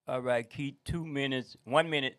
All right, Keith, 2 minutes, 1 minute.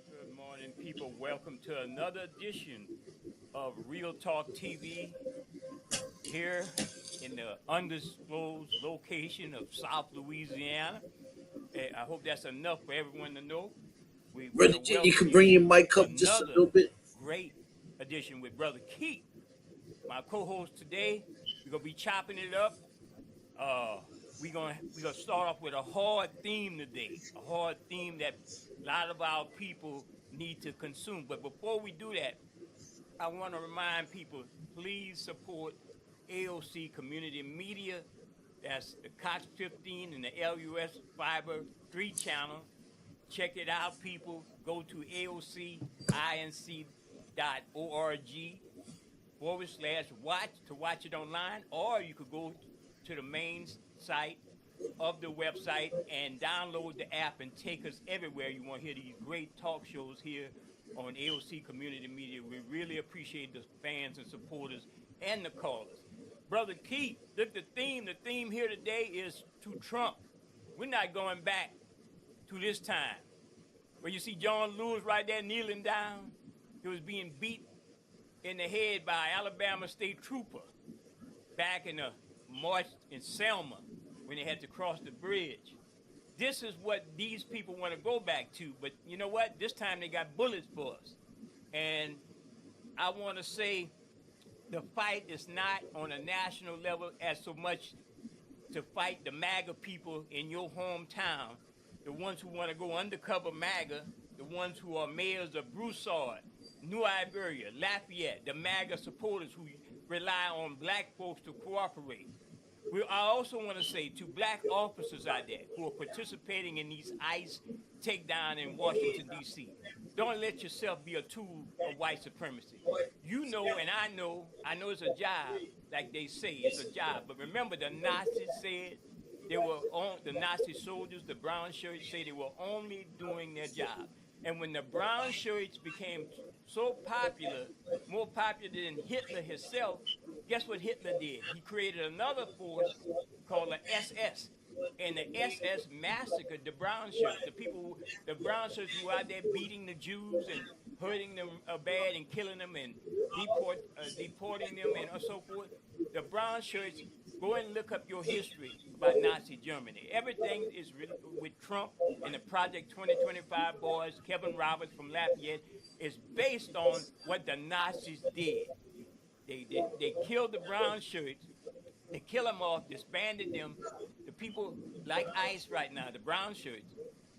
Good morning, people. Welcome to another edition of Real Talk TV here in the undisclosed location of South Louisiana. I hope that's enough for everyone to know. We want Brother to J, you welcome can you bring your mic to up just a another little bit. great edition with Brother Keith, my co-host today. We're gonna be chopping it up. Uh, we're gonna start off with a hard theme today, a hard theme that a lot of our people need to consume. But before we do that, I want to remind people: please support AOC Community Media. That's the Cox 15 and the LUS Fiber 3 channel. Check it out, people. Go to aocinc.org/watch to watch it online, or you could go to the main site of the website and download the app and take us everywhere you want to hear these great talk shows here on AOC Community Media. We really appreciate the fans and supporters and the callers. Brother Keith, look, the theme. The theme here today is to Trump. We're not going back to this time where you see John Lewis right there kneeling down. He was being beat in the head by an Alabama state trooper back in the March in Selma when they had to cross the bridge. This is what these people want to go back to, but you know what? This time they got bullets for us. And I want to say the fight is not on a national level as so much to fight the MAGA people in your hometown, the ones who want to go undercover MAGA, the ones who are mayors of Broussard, New Iberia, Lafayette, the MAGA supporters who rely on black folks to cooperate. I also want to say to black officers out there who are participating in these ICE takedown in Washington, D.C., don't let yourself be a tool of white supremacy. You know, and I know it's a job, like they say, it's a job. But remember, the Nazis said they were on, the Nazi soldiers, the brown shirts, say they were only doing their job. And when the brown shirts became so popular, more popular than Hitler himself, guess what Hitler did? He created another force called the SS. And the SS massacred the brown shirts, the people, the brown shirts who were out there beating the Jews and hurting them bad and killing them and deporting them and so forth. The brown shirts, go and look up your history about Nazi Germany. Everything is with Trump and the Project 2025 boys, Kevin Roberts from Lafayette, is based on what the Nazis did. They killed the brown shirts. They kill them off, disbanded them. The people like ICE right now, the brown shirts.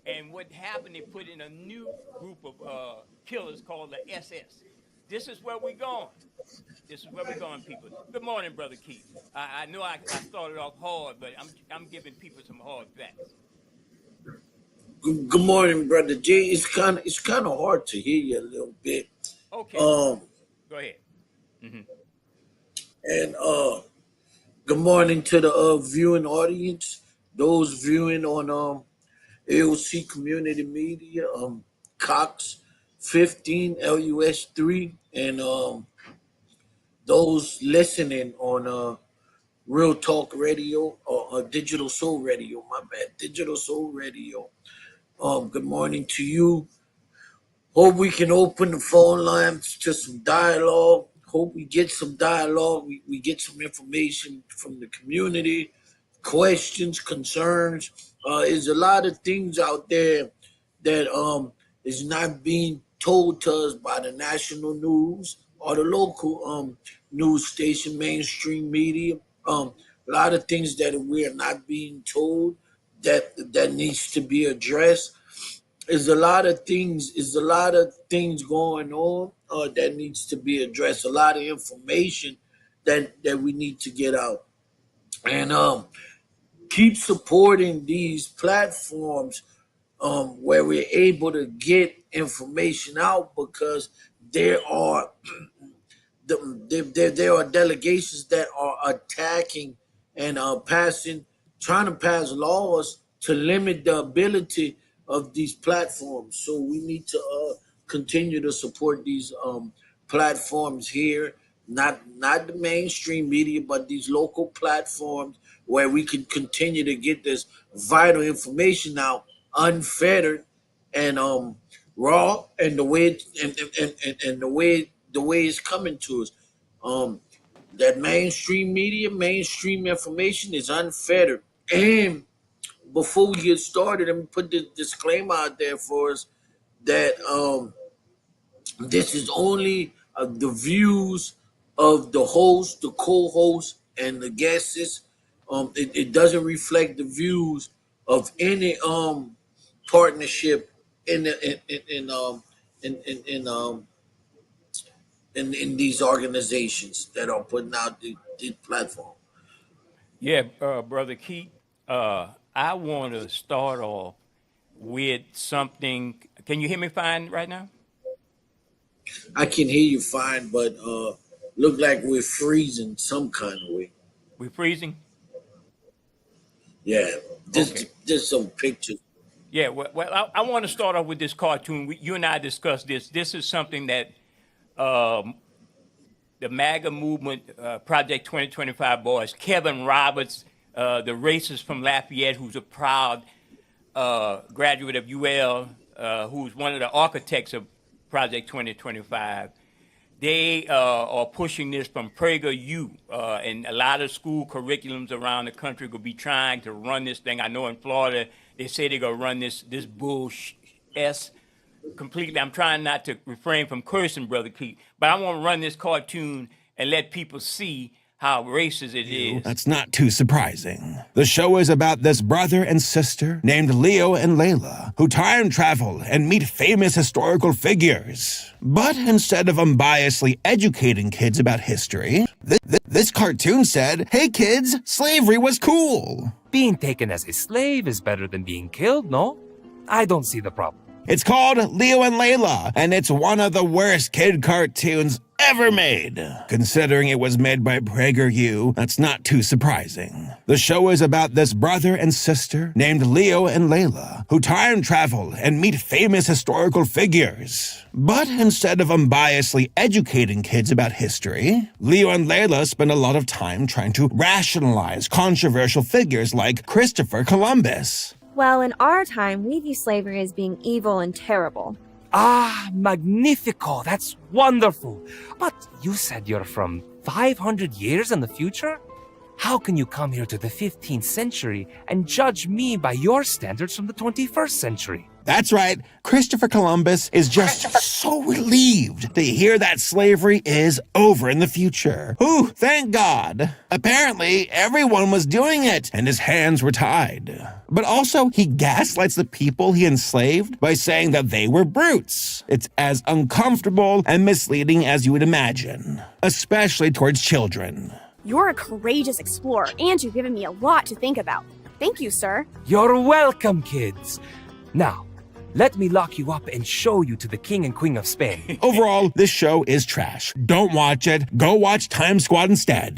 And what happened, they put in a new group of killers called the SS. This is where we're going. This is where we're going, people. Good morning, Brother Keith. I know I started off hard, but I'm giving people some hard facts. Good morning, brother Jay. It's kind of hard to hear you a little bit. Okay, Um, go ahead. Hmm. and good morning to the viewing audience, those viewing on AOC Community Media, Cox 15 LUS 3, and those listening on Real Talk Radio or Digital Soul Radio. My bad, Digital Soul Radio. Good morning to you. Hope we can open the phone lines to some dialogue. Hope we get some dialogue. We get some information from the community, questions, concerns. There's a lot of things out there that is not being told to us by the national news or the local news station, mainstream media. A lot of things that we are not being told that needs to be addressed. Is a lot of things going on that needs to be addressed. A lot of information that we need to get out, and keep supporting these platforms where we're able to get information out, because there are there are delegations that are attacking and trying to pass laws to limit the ability of these platforms. So we need to continue to support these platforms here, not the mainstream media, but these local platforms where we can continue to get this vital information out unfettered and raw, and the way it's coming to us. Um, that mainstream media, mainstream information is unfettered. And before we get started, let me put this disclaimer out there for us that this is only the views of the host, the co-host, and the guests. It doesn't reflect the views of any partnership in the, in these organizations that are putting out the platform. Yeah, Brother Keith, I want to start off with something. Can you hear me fine right now? I can hear you fine, but look like we're freezing some kind of way. We're freezing? Yeah, Okay. just some pictures. Yeah, well, I want to start off with this cartoon. You and I discussed this. This is something that um, the MAGA movement, Project 2025 boys, Kevin Roberts, the racist from Lafayette, who's a proud graduate of UL, who's one of the architects of Project 2025. They are pushing this from PragerU, and a lot of school curriculums around the country will be trying to run this thing. I know in Florida they say they're gonna run this bullshit completely. I'm trying not to refrain from cursing, Brother Keith, but I want to run this cartoon and let people see how racist it is. That's not too surprising. The show is about this brother and sister named Leo and Layla who time travel and meet famous historical figures. But instead of unbiasedly educating kids about history, this cartoon said, "Hey kids, slavery was cool." Being taken as a slave is better than being killed, no? I don't see the problem. It's called Leo and Layla, and it's one of the worst kid cartoons ever made. Considering it was made by PragerU, that's not too surprising. The show is about this brother and sister named Leo and Layla who time travel and meet famous historical figures. But instead of unbiasedly educating kids about history, Leo and Layla spend a lot of time trying to rationalize controversial figures like Christopher Columbus. Well, in our time, we view slavery as being evil and terrible. Ah, magnifico. That's wonderful. But you said you're from 500 years in the future? How can you come here to the 15th century and judge me by your standards from the 21st century? That's right. Christopher Columbus is just so relieved to hear that slavery is over in the future. Ooh, thank God. Apparently, everyone was doing it, and his hands were tied. But also, he gaslights the people he enslaved by saying that they were brutes. It's as uncomfortable and misleading as you would imagine, especially towards children. You're a courageous explorer, and you've given me a lot to think about. Thank you, sir. You're welcome, kids. Now, let me lock you up and show you to the King and Queen of Spain. Overall, this show is trash. Don't watch it. Go watch Time Squad instead.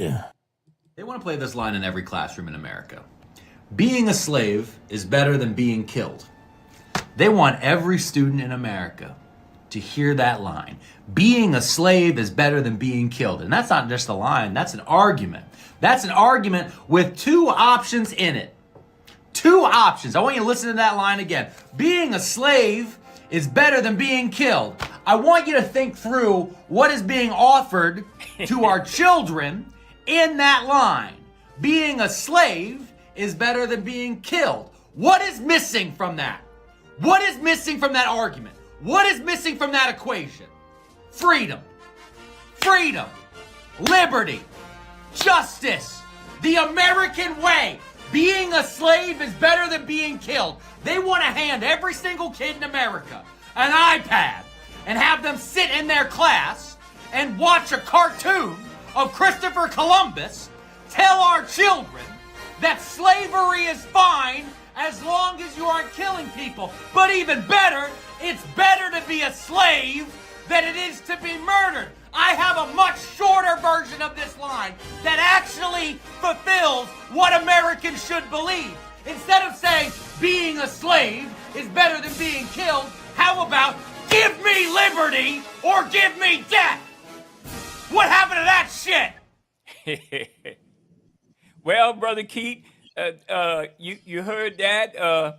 They want to play this line in every classroom in America. Being a slave is better than being killed. They want every student in America to hear that line. Being a slave is better than being killed. And that's not just a line, that's an argument. That's an argument with two options in it. Two options. I want you to listen to that line again. Being a slave is better than being killed. I want you to think through what is being offered to our children in that line. Being a slave is better than being killed. What is missing from that? What is missing from that argument? What is missing from that equation? Freedom. Freedom. Liberty. Justice. The American way. Being a slave is better than being killed. They want to hand every single kid in America an iPad and have them sit in their class and watch a cartoon of Christopher Columbus tell our children that slavery is fine as long as you aren't killing people. But even better, it's better to be a slave than it is to be murdered. I have a much shorter version of this line that actually fulfills what Americans should believe. Instead of saying being a slave is better than being killed, how about give me liberty or give me death? What happened to that shit? Well, Brother Keith, you heard that.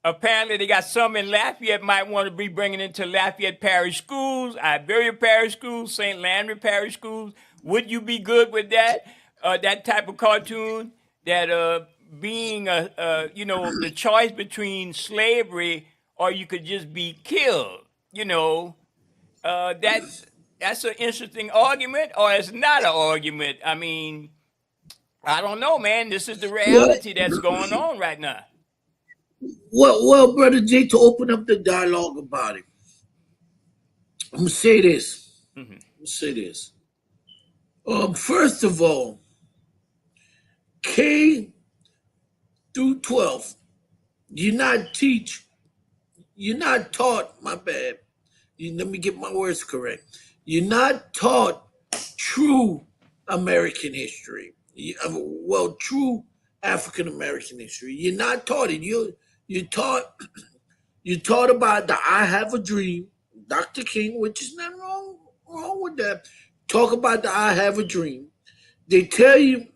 Apparently, they got some in Lafayette might want to be bringing into Lafayette Parish Schools, Iberia Parish Schools, St. Landry Parish Schools. Would you be good with that? That type of cartoon? That being the choice between slavery or you could just be killed. That's an interesting argument, or it's not an argument. I mean, I don't know, man. This is the reality that's going on right now. Well, Brother Jay, to open up the dialogue about it, I'm gonna say this. First of all, K through 12, you're not taught, my bad. Let me get my words correct. You're not taught true American history. True African American history. You're not taught it. You're taught about the I Have a Dream, Dr. King, which is nothing wrong with that. Talk about the I Have a Dream. They tell you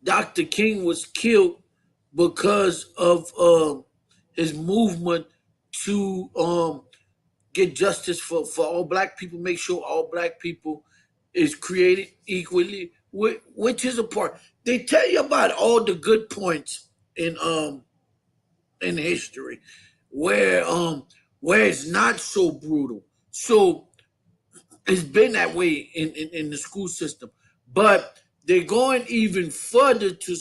Dr. King was killed because of his movement to get justice for all black people, make sure all black people is created equally, which is a part. They tell you about all the good points in history where it's not so brutal. So it's been that way in the school system. But they're going even further to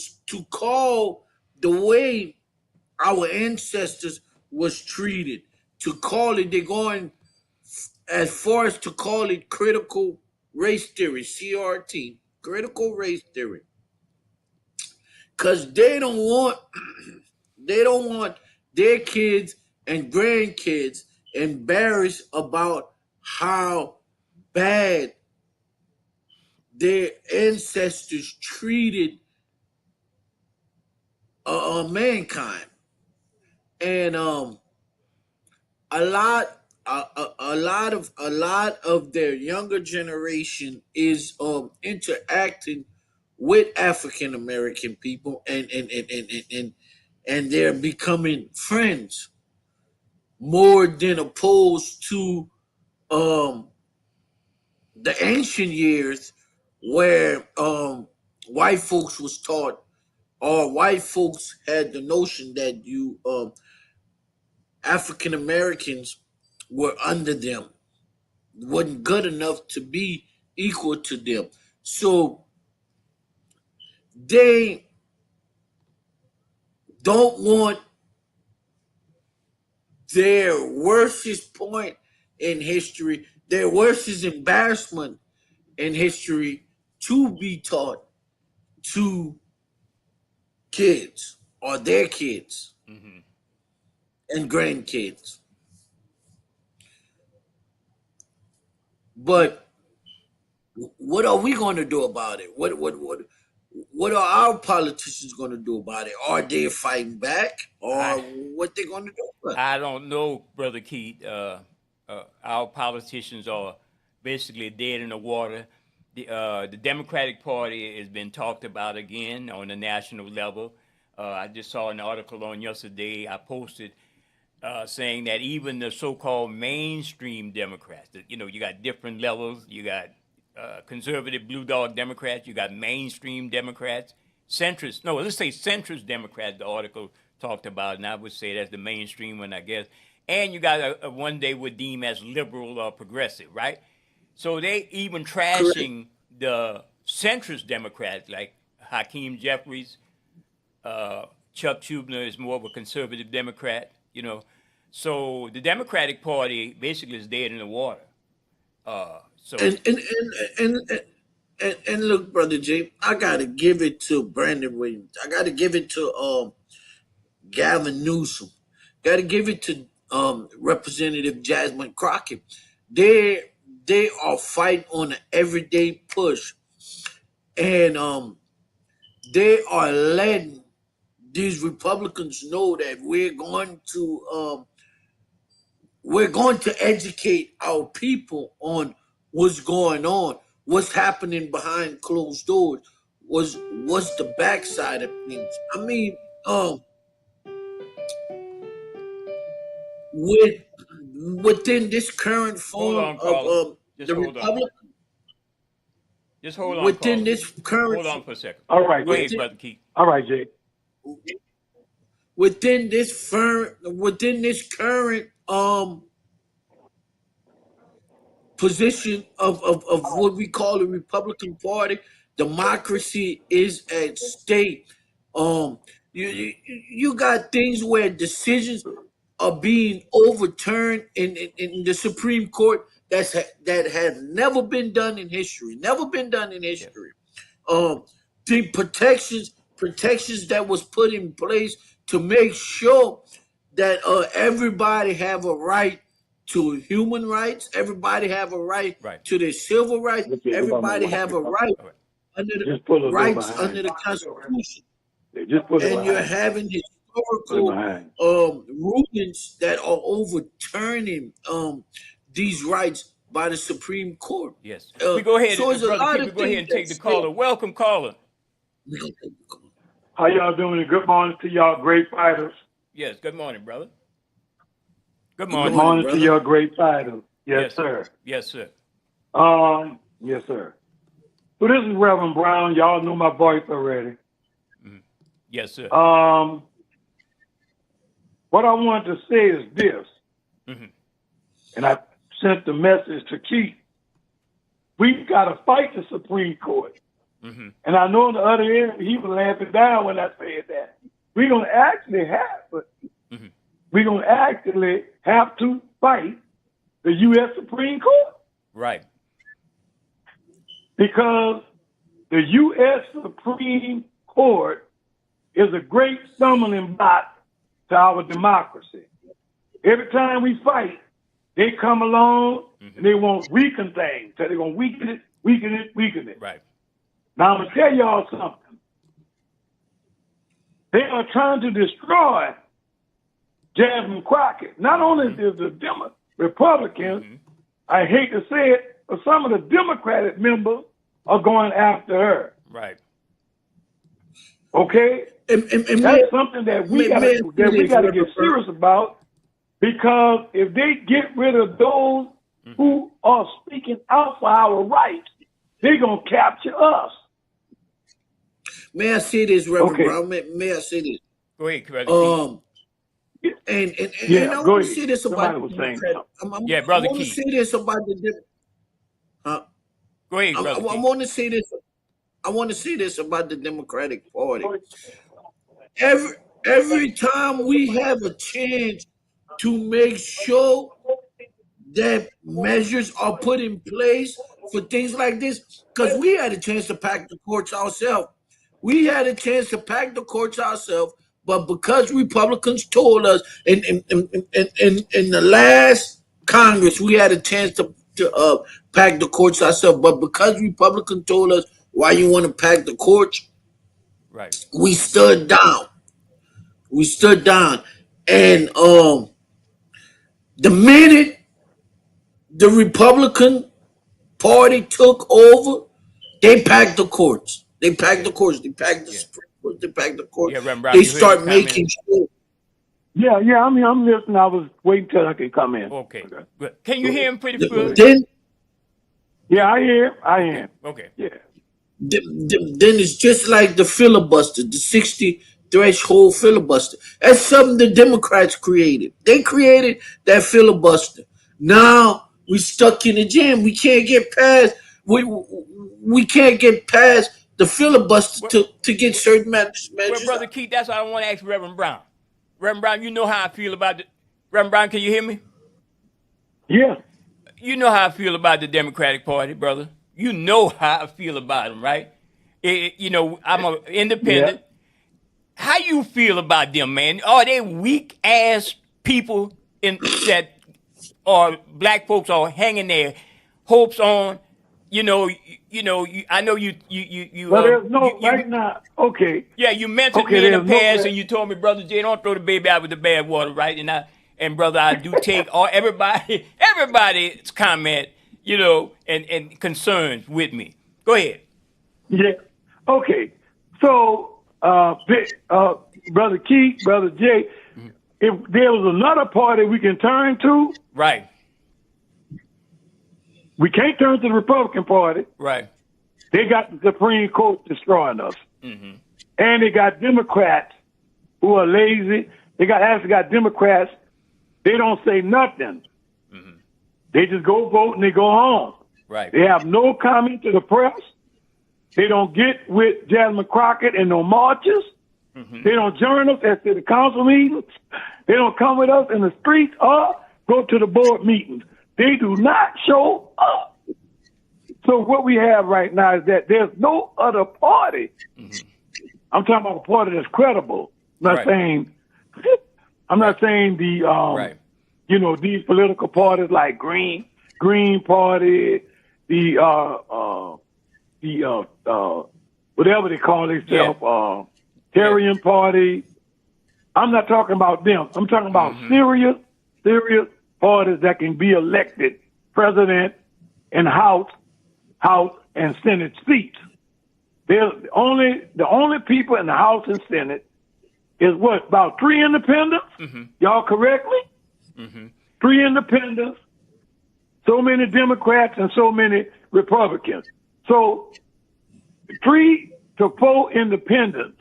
call the way our ancestors was treated, to call it, they're going as far as to call it critical race theory, CRT, critical race theory. Because they don't want their kids and grandkids embarrassed about how bad their ancestors treated mankind. And a lot of their younger generation is interacting with African American people, and they're becoming friends more than opposed to the ancient years where white folks was taught, or white folks had the notion that African Americans were under them, wasn't good enough to be equal to them. So they don't want their worstest point in history, their worstest embarrassment in history to be taught to kids or their kids and grandkids. But what are we going to do about it? What are our politicians going to do about it? Are they fighting back, or I what they going to do? I don't know, Brother Keith. Our politicians are basically dead in the water. The Democratic Party has been talked about again on the national level. I just saw an article on yesterday. I posted saying that even the so-called mainstream Democrats, you got different levels. You got conservative blue dog Democrats. You got mainstream Democrats, centrist. No, let's say centrist Democrats. The article talked about, and I would say that's the mainstream one, I guess. And you got a one they would deem as liberal or progressive, right? So they even Correct. trashing the centrist Democrats like Hakeem Jeffries. Chuck Schumer is more of a conservative Democrat, So the Democratic Party basically is dead in the water. So And look, brother Jay, I gotta give it to Brandon Williams. I gotta give it to Gavin Newsom. Gotta give it to Representative Jasmine Crockett. They are fighting on an everyday push, and they are letting these Republicans know that we're going to educate our people on what's going on, what's happening behind closed doors, what's the backside of things. I mean, with within this current hold form on, of caller. Just the hold on. Republic, Just hold on, within caller. this current Hold on for a second. All right, Go Jay. ahead, Brother Keith. All right, Jay. within this current position of what we call the Republican Party, democracy is at stake. You got things where decisions are being overturned in the Supreme Court that have never been done in history. Never been done in Yes. history. The protections that was put in place to make sure that everybody have a right to human rights, everybody have a right Right. to their civil rights, Okay, everybody have a right All right. under the just pull a little rights behind. under the Constitution, They just pull it and you're behind. having Pull it historical behind. rulings that are overturning these rights by the Supreme Court. Yes. We go ahead, So there's a Brother lot Keith, we of go ahead things and take the that caller. Welcome, caller. How y'all doing? Good morning to y'all great fighters. Yes, good morning, brother. Good Good morning. Good morning to brother. y'all great fighters. Yes, Yes, sir. Yes, sir. Yes, sir. So this is Reverend Brown. Y'all know my voice already. Yes, sir. What I want to say is this, Mhm. and I sent the message to Keith. We've got to fight the Supreme Court. Mhm. And I know on the other end, he was laughing down when I said that. We're going to actually Mhm. we're going to actually have to fight the U.S. Supreme Court, Right. because the U.S. Supreme Court is a great stumbling block to our democracy. Every time we fight, they come along and they want to weaken things. So they're going to weaken it, weaken it, weaken it. Right. Now, I'm going to tell y'all something. They are trying to destroy Jasmine Crockett. Not only is the Republicans, I hate to say it, but some of the Democratic members are going after her. Right. Okay? And That's something that we got to get serious about, because if they get rid of those who are speaking out for our rights, they're going to capture us. May I say this, Reverend Okay. Brown? May I say this? Go ahead, Brother Keith. And Yeah, I go want to ahead. say this about Somebody was saying Democratic. something. Yeah, I Brother want to Keith. say this about the. Go ahead, I Brother Keith. want to say this. I want to say this about the Democratic Party. Every time we have a chance to make sure that measures are put in place for things like this, because we had a chance to pack the courts ourselves. We had a chance to pack the courts ourselves, but because Republicans told us in the last Congress, we had a chance to pack the courts ourselves. But because Republicans told us why you want to pack the courts, Right. we stood down. We stood down. And the minute the Republican Party took over, they packed the courts. They packed the courts. They packed the Supreme Court. They packed the court. Yeah, Reverend Brown, They you heard start the making comment. sure. Yeah, I'm listening. I was waiting till I could come in. Okay. Good. Can you hear him pretty good? Then, Yeah, I hear. I am. Okay. Yeah. then it's just like the filibuster, the 60 threshold filibuster. That's something the Democrats created. They created that filibuster. Now we stuck in the jam. We can't get past. We can't get past the filibuster to get certain measures. Well, Brother Keith, that's what I want to ask Reverend Brown. Reverend Brown, you know how I feel about it. Reverend Brown, can you hear me? Yeah. You know how I feel about the Democratic Party, brother. You know how I feel about them, right? I'm an independent. Yeah. How you feel about them, man? Are they weak ass people that or black folks are hanging their hopes on? I know you. Well, there's no right now. Okay. Yeah, you mentioned Okay, me in the there's no- past, and you told me, Brother Jay, don't throw the baby out with the bad water, right? And brother, I do take everybody's comment, and concerns with me. Go ahead. Yeah. Okay. So, Brother Keith, Brother Jay, if there was another party we can turn to, Right. we can't turn to the Republican Party. Right. They got the Supreme Court destroying us. Mm-hmm. And they got Democrats who are lazy. They got Democrats. They don't say nothing. Mm-hmm. They just go vote and they go home. Right. They have no comment to the press. They don't get with Jasmine Crockett in no marches. Mm-hmm. They don't join us at the council meetings. They don't come with us in the streets or go to the board meetings. They do not show up. So what we have right now is that there's no other party. Mm-hmm. I'm talking about a party that's credible. I'm not saying the Right. These political parties like Green Party, the whatever they call themselves, Tarian Party. I'm not talking about them. I'm talking about serious parties that can be elected president and House and Senate seats. There's the only people in the House and Senate is what, about 3 independents? Mm-hmm. Y'all correctly? Mm-hmm. 3 independents, so many Democrats and so many Republicans. So 3 to 4 independents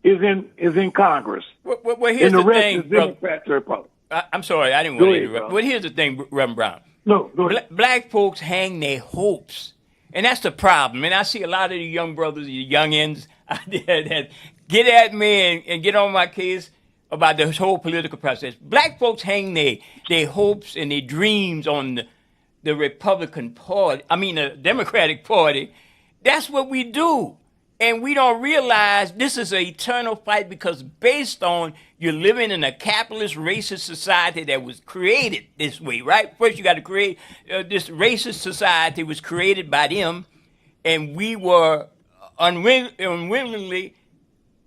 is in Congress. Well, here's and the the rest thing, is Democrats and Republicans. I'm sorry, I didn't Go want to ahead, interrupt. bro. But here's the thing, Reverend Brown. No, go ahead. Black folks hang their hopes. And that's the problem. And I see a lot of the young brothers, the youngins out there that get at me and get on my case about this whole political process. Black folks hang their hopes and their dreams on the Republican Party, the Democratic Party. That's what we do. And we don't realize this is an eternal fight because based on you're living in a capitalist, racist society that was created this way, right? First, you got to create this racist society was created by them, and we were unwillingly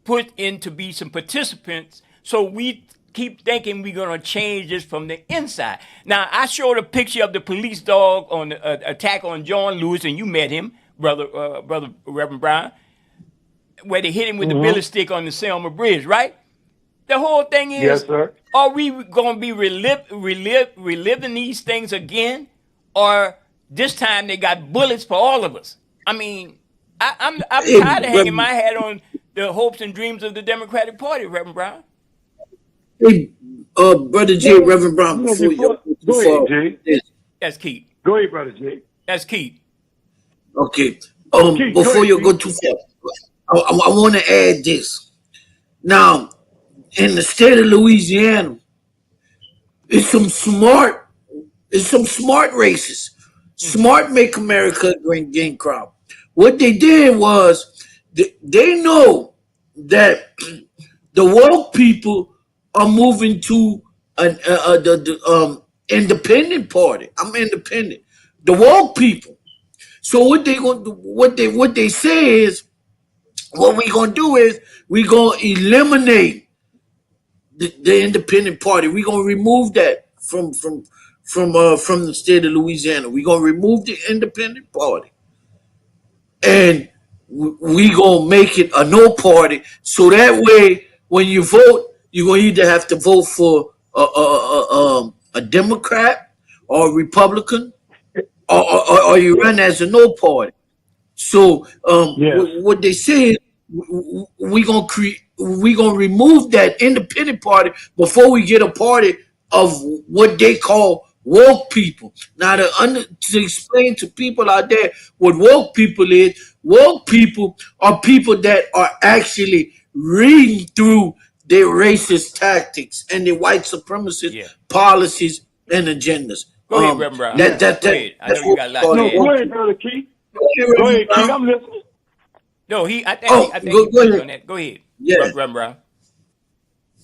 put in to be some participants. So we keep thinking we're going to change this from the inside. Now, I showed a picture of the police dog on the attack on John Lewis, and you met him, brother Reverend Brown, where they hit him with the billy stick on the Selma Bridge, right? The whole thing is, Yes, sir. Are we going to be reliving these things again? Or this time they got bullets for all of us? I mean, I'm Hey, tired of hanging Reverend, my hat on the hopes and dreams of the Democratic Party, Reverend Brown. hey, Brother J, Well, Reverend Brown, before you before, go too go far ahead, with Jay. this, That's Keith. Go ahead, brother Jay. That's Keith. okay. Keith, go Before ahead, you go Keith. too far, I want to add this. Now, in the state of Louisiana, it's some smart, racists. Smart make America great game crop. What they did was they know that the woke people are moving to the independent party. I'm independent. The woke people. So what they going what they say is what we gonna do is we gonna eliminate the independent party. We gonna remove that from the state of Louisiana. We gonna remove the independent party, and we gonna make it a no party. So that way, when you vote, you're gonna either have to vote for a Democrat or a Republican, or you Yes. run as a no party. So Yes. what they say is we gonna remove that independent party before we get a party of what they call woke people. Now Yeah. to explain to people out there what woke people are people that are actually reading through their racist tactics and their white supremacist Yeah. policies and agendas. Go ahead, Reverend Brown. Yes. Go ahead. I know That's you what got a we lot call to the No, add. go woke ahead, people. brother Keith. Okay, Go Reverend ahead, Keith. Brown. I'm listening. No, I Oh, think he go touched ahead. on that. Go ahead, Yeah. Reverend Brown.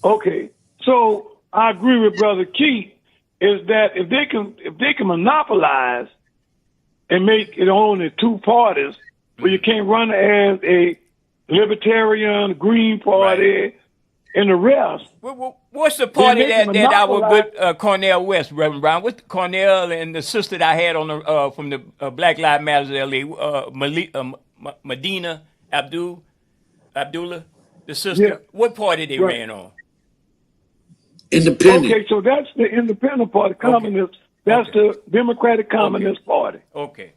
Okay. So I agree with brother Keith. Is that if they can monopolize and make it only two parties, where you can't run as a libertarian, Green Party, and the rest, What's the then party they can that our monopolize. good Cornell West, Reverend Brown? What's Cornell and the sister that I had on the from the Black Lives Matter LA, Medina Abdullah, the sister? Yeah. What party they Right. ran on? Independent. Okay, so that's the Independent Party, Okay. Communist. That's Okay. the Democratic Communist Party. Okay.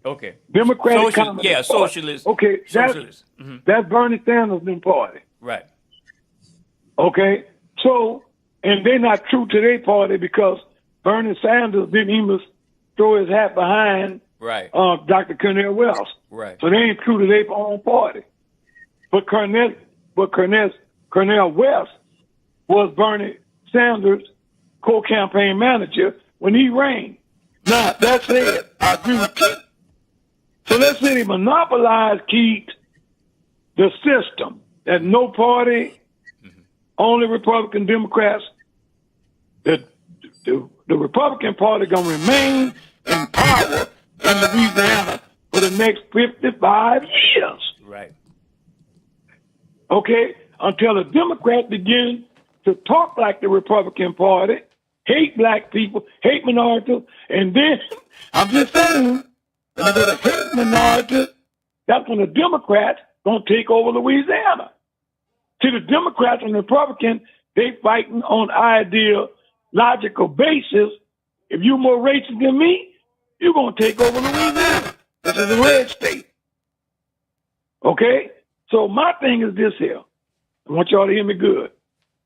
Okay. Democratic Social, Communist yeah, Party. socialist. Okay, Socialist. that's Bernie Sanders' party. Right. Okay, so and they're not true to their party because Bernie Sanders didn't even throw his hat behind Right. Dr. Cornel West. Right. So they ain't true to their own party. But Cornel West was Bernie Sanders' co-campaign manager when he ran. Now, that said, I agree with Keith. So let's say they monopolize, Keith, the system, that no party, only Republican Democrats, the Republican Party going to remain in power in Louisiana for the next 55 years. Right. Okay? Until the Democrats begin to talk like the Republican Party, hate black people, hate minorities, and then, I'm just saying, when they're going to hate minorities, that's when the Democrats going to take over Louisiana. See, the Democrats and the Republicans, they fighting on ideological basis. If you're more racist than me, you're going to take over Louisiana. This is a red state. Okay? So my thing is this here. I want y'all to hear me good.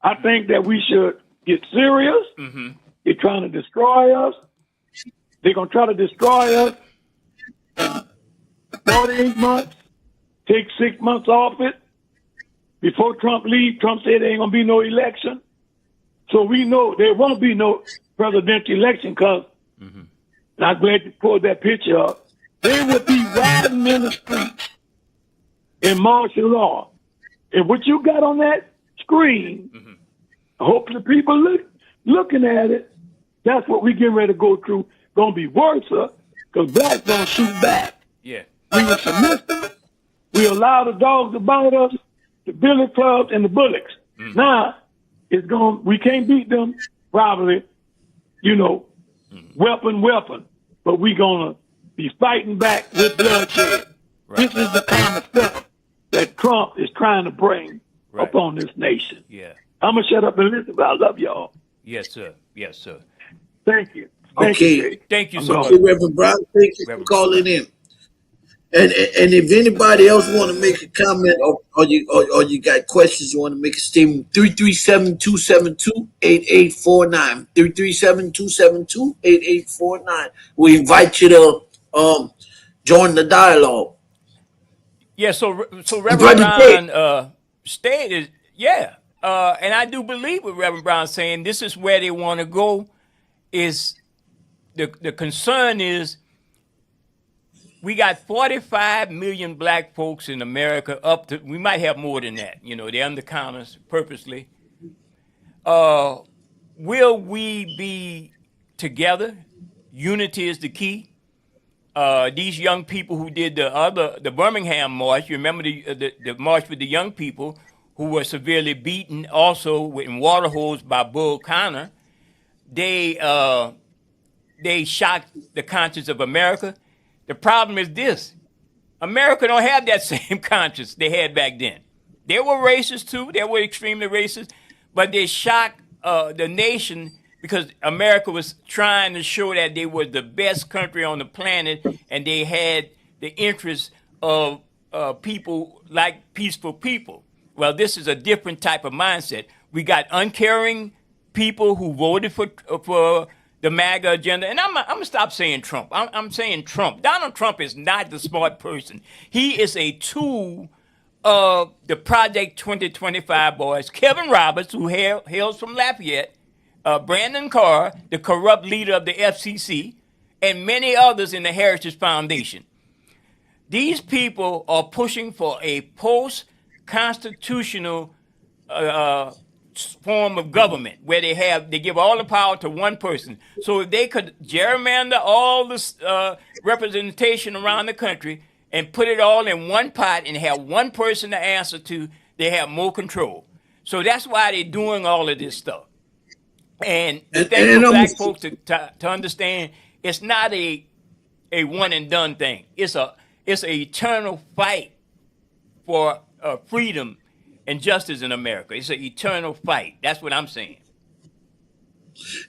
I think that we should get serious. They're trying to destroy us. They're going to try to destroy us in 48 months, take 6 months off it. Before Trump leaves, Trump said there ain't going to be no election. So we know there won't be no presidential election because, and I'm glad you pulled that picture up, they will be riding in the streets in martial law. And what you got on that screen, I hope the people looking at it, that's what we getting ready to go through. Going to be worse because blacks going to shoot back. Yeah. We were submissive. We allow the dogs to bite us, the billy clubs, and the bullocks. Now, we can't beat them, probably, weapon. But we going to be fighting back with bloodshed. Right. This is the kind of stuff that Trump is trying to bring Right. upon this nation. Yeah. I'm going to shut up and listen, but I love y'all. Yes, sir. Yes, sir. Thank you. Thank Okay. you, Jay. Thank you I'm so gone. much. Okay, Reverend Brown, thank you for Reverend calling in. And if anybody else want to make a comment or you got questions, you want to make a statement, 337-272-8849. 337-272-8849. We invite you to join the dialogue. Yeah, so Reverend Brother Jay, Brown stated, yeah, and I do believe what Reverend Brown saying. This is where they want to go. Is the concern is we got 45 million black folks in America. We might have more than that. You know, they're undercounters purposely. Will we be together? Unity is the key. These young people who did the Birmingham march, you remember the march with the young people who were severely beaten, also in water holes by Bull Connor. They shocked the conscience of America. The problem is this: America don't have that same conscience they had back then. They were racist too. They were extremely racist, but they shocked the nation because America was trying to show that they were the best country on the planet, and they had the interests of people like peaceful people. Well, this is a different type of mindset. We got uncaring people who voted for the MAGA agenda. And I'm going to stop saying Trump. I'm saying Trump. Donald Trump is not the smart person. He is a tool of the Project 2025 boys. Kevin Roberts, who hails from Lafayette, Brandon Carr, the corrupt leader of the FCC, and many others in the Heritage Foundation. These people are pushing for a post-constitutional form of government where they give all the power to one person. So if they could gerrymander all this representation around the country and put it all in one pot and have one person to answer to, they have more control. So that's why they're doing all of this stuff. And the thing for black folks to understand, it's not a one and done thing. It's an eternal fight for freedom and justice in America. It's an eternal fight. That's what I'm saying.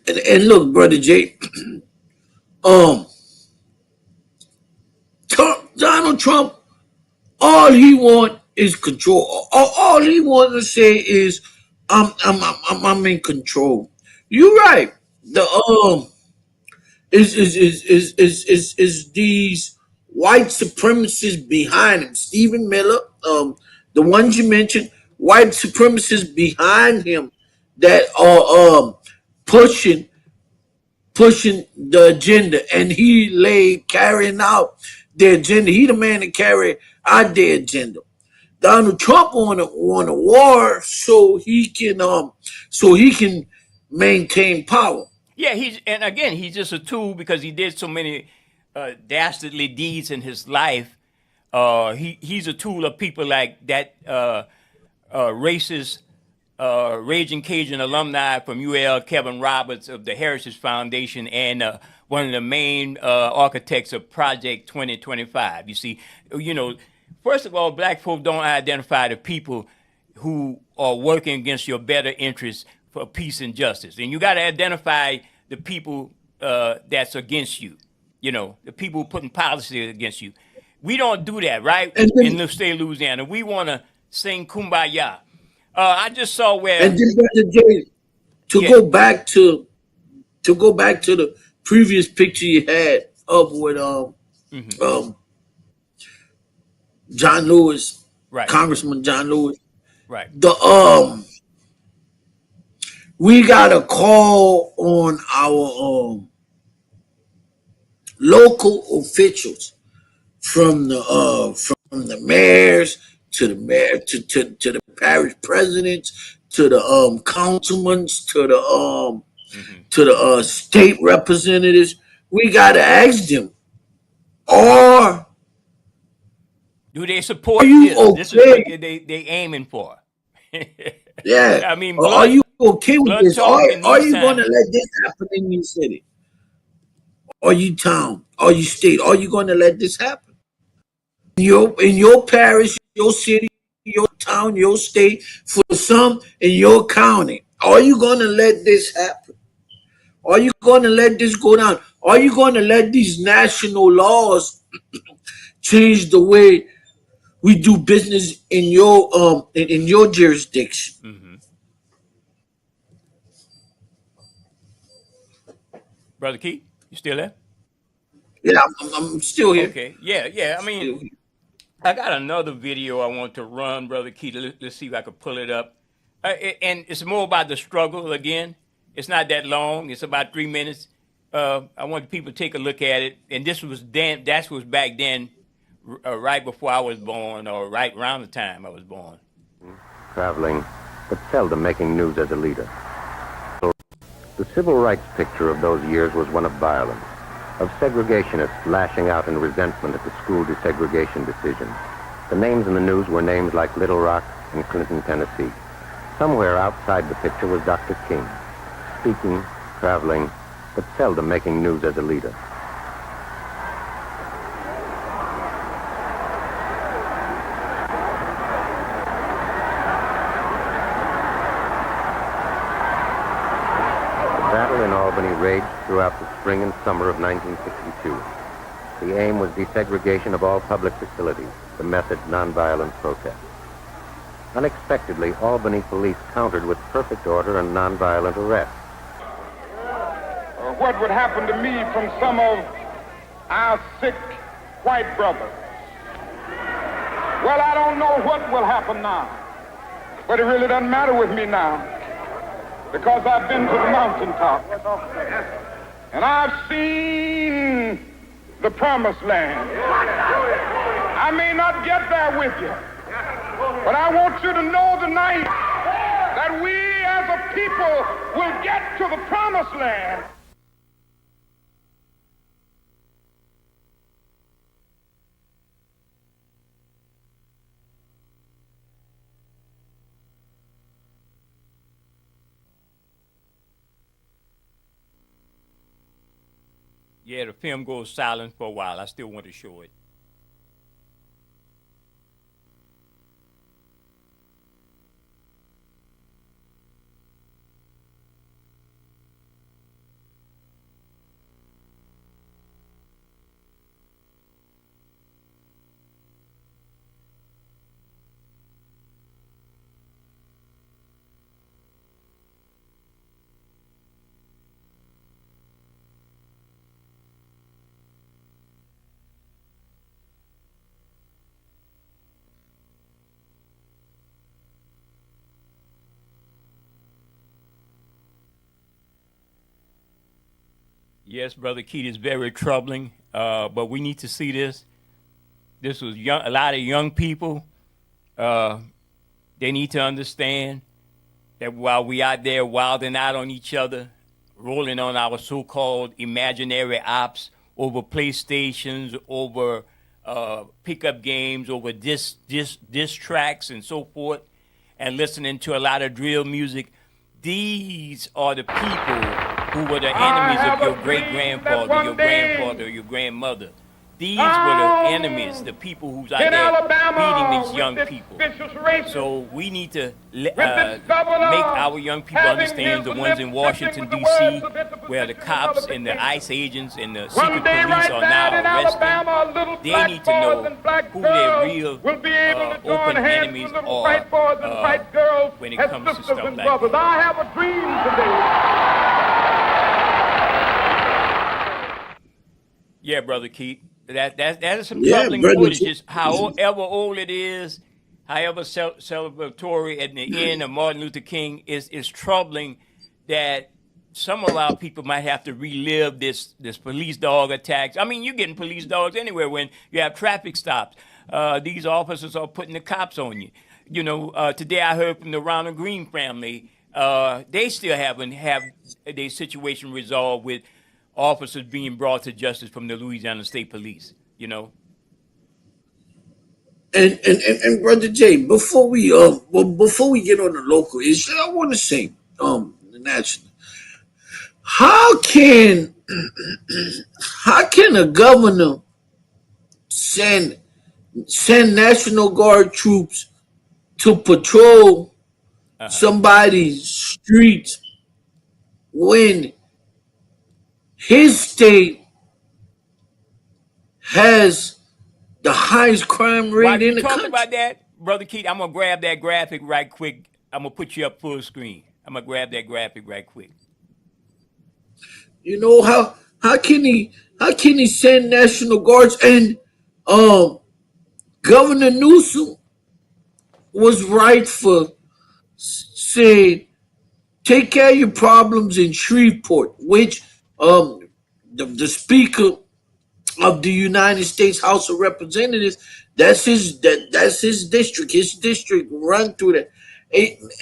And look, Brother Jay, Donald Trump, all he want is control. All he wants to say is, I'm in control. You're right. The is these white supremacists behind him, Stephen Miller, the ones you mentioned, white supremacists behind him that are pushing the agenda, and he carrying out the agenda. He the man that carry out the agenda. Donald Trump want a war so he can maintain power. Yeah, he's just a tool because he did so many dastardly deeds in his life. He's a tool of people like that racist Raging Cajun alumni from UL, Kevin Roberts of the Heritage Foundation, and one of the main architects of Project 2025. You see, first of all, black folk don't identify the people who are working against your better interests for peace and justice. And you got to identify the people that's against you, the people who putting policy against you. We don't do that, right? In the state of Louisiana. We want to sing Kumbaya. I just saw where... And then, Brother Jay, go back to the previous picture you had up with John Lewis, right. Congressman John Lewis. Right. We got a call on our local officials from the mayors to the mayor to the parish presidents to the councilmen to the state representatives. We got to ask them, or do they support this? Okay? This is what they aiming for. Yeah. I mean, are you okay with this? Are you going to let this happen in your city? Or your town? Or your state? Are you going to let this happen? In your parish, your city, your town, your state, for some in your county. Are you going to let this happen? Are you going to let this go down? Are you going to let these national laws change the way we do business in your jurisdiction. Mm-hmm. Brother Keith, you still there? Yeah, I'm still here. Okay. Yeah, yeah. I mean, Still here. I got another video I want to run, Brother Keith. Let's see if I can pull it up. And it's more about the struggle again. It's not that long. It's about 3 minutes. I want people to take a look at it. And this was then. That was back then, right before I was born, or right around the time I was born. Traveling, but seldom making news as a leader. The civil rights picture of those years was one of violence, of segregationists lashing out in resentment at the school desegregation decision. The names in the news were names like Little Rock and Clinton, Tennessee. Somewhere outside the picture was Dr. King, speaking, traveling, but seldom making news as a leader. The battle in Albany raged throughout the spring and summer of 1962. The aim was desegregation of all public facilities, the method nonviolent protest. Unexpectedly, Albany police countered with perfect order and nonviolent arrest. What would happen to me from some of our sick white brothers? Well, I don't know what will happen now, but it really doesn't matter with me now, because I've been to the mountaintop, and I've seen the promised land. I may not get there with you, but I want you to know tonight that we as a people will get to the promised land. Yeah, the film goes silent for a while. I still want to show it. Yes, Brother Keith, is very troubling, but we need to see this. This was a lot of young people. They need to understand that while we out there wilding out on each other, rolling on our so-called imaginary ops over PlayStations, over pickup games, over diss tracks and so forth, and listening to a lot of drill music, these are the people who were the enemies of your great-grandfather, your grandfather, your grandmother. These were the enemies, the people who's out there beating these young people. So we need to make our young people understand, the ones in Washington, D.C., where the cops and the ICE agents and the secret police are now arresting. They need to know who their real open enemies are when it comes to stuff like that. I have a dream today. Yeah, Brother Keith. That is some troubling footage. Just however old it is, however celebratory at the end of Martin Luther King, is troubling that some of our people might have to relive this police dog attacks. I mean, you're getting police dogs anywhere when you have traffic stops. These officers are putting the cops on you. You know, today I heard from the Ronald Green family. They still haven't have their situation resolved with officers being brought to justice from the Louisiana State Police, you know. And Brother Jay, before we get on the local issue, I want to say, the national. How can a governor send National Guard troops to patrol somebody's streets when his state has the highest crime While rate you in the talking country. about that, Brother Keith, I'm gonna grab that graphic right quick. I'm gonna put you up full screen. I'm gonna grab that graphic right quick. You know how can he send National Guards and um Governor Newsom was right for saying take care of your problems in Shreveport, which the Speaker of the United States House of Representatives, that's his district. His district run through that.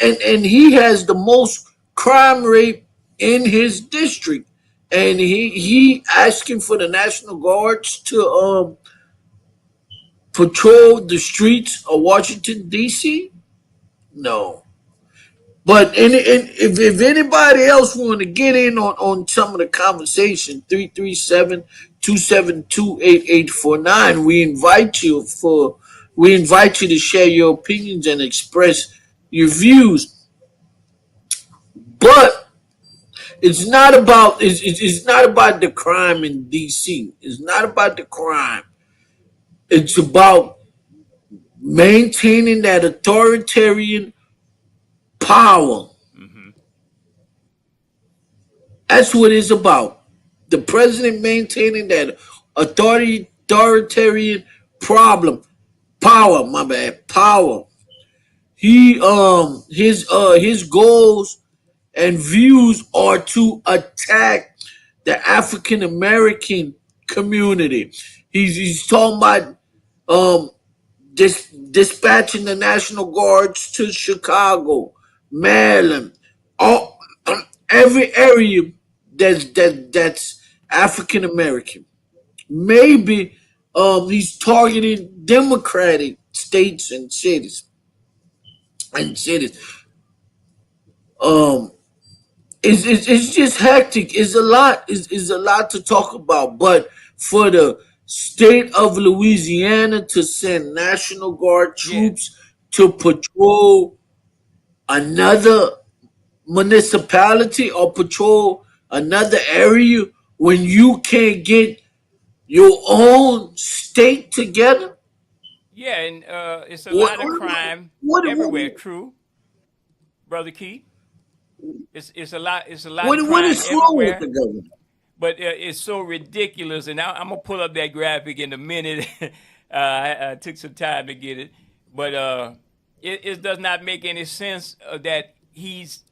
And he has the most crime rate in his district. And he asking for the National Guards to patrol the streets of Washington D.C. No. But if anybody else want to get in on some of the conversation, 337-272-8849, we invite you to share your opinions and express your views. But it's not about the crime in DC. It's not about the crime. It's about maintaining that authoritarian power. That's what it's about. The president maintaining that authoritarian problem power. My bad, power. His goals and views are to attack the African American community. He's talking about um dispatching the National Guards to Chicago, Maryland, all every area that's African American. Maybe he's targeting Democratic states and cities. Um, it's just hectic. It's a lot. It's a lot to talk about. But for the state of Louisiana to send National Guard Yeah. troops to patrol another municipality or patrol another area when you can't get your own state together? Yeah, and it's a What lot of crime what everywhere. what, True, Brother Keith. It's a lot of what crime is wrong with everywhere. the government? But it's so ridiculous. And I'm gonna pull up that graphic in a minute. I took some time to get it, but it does not make any sense that he's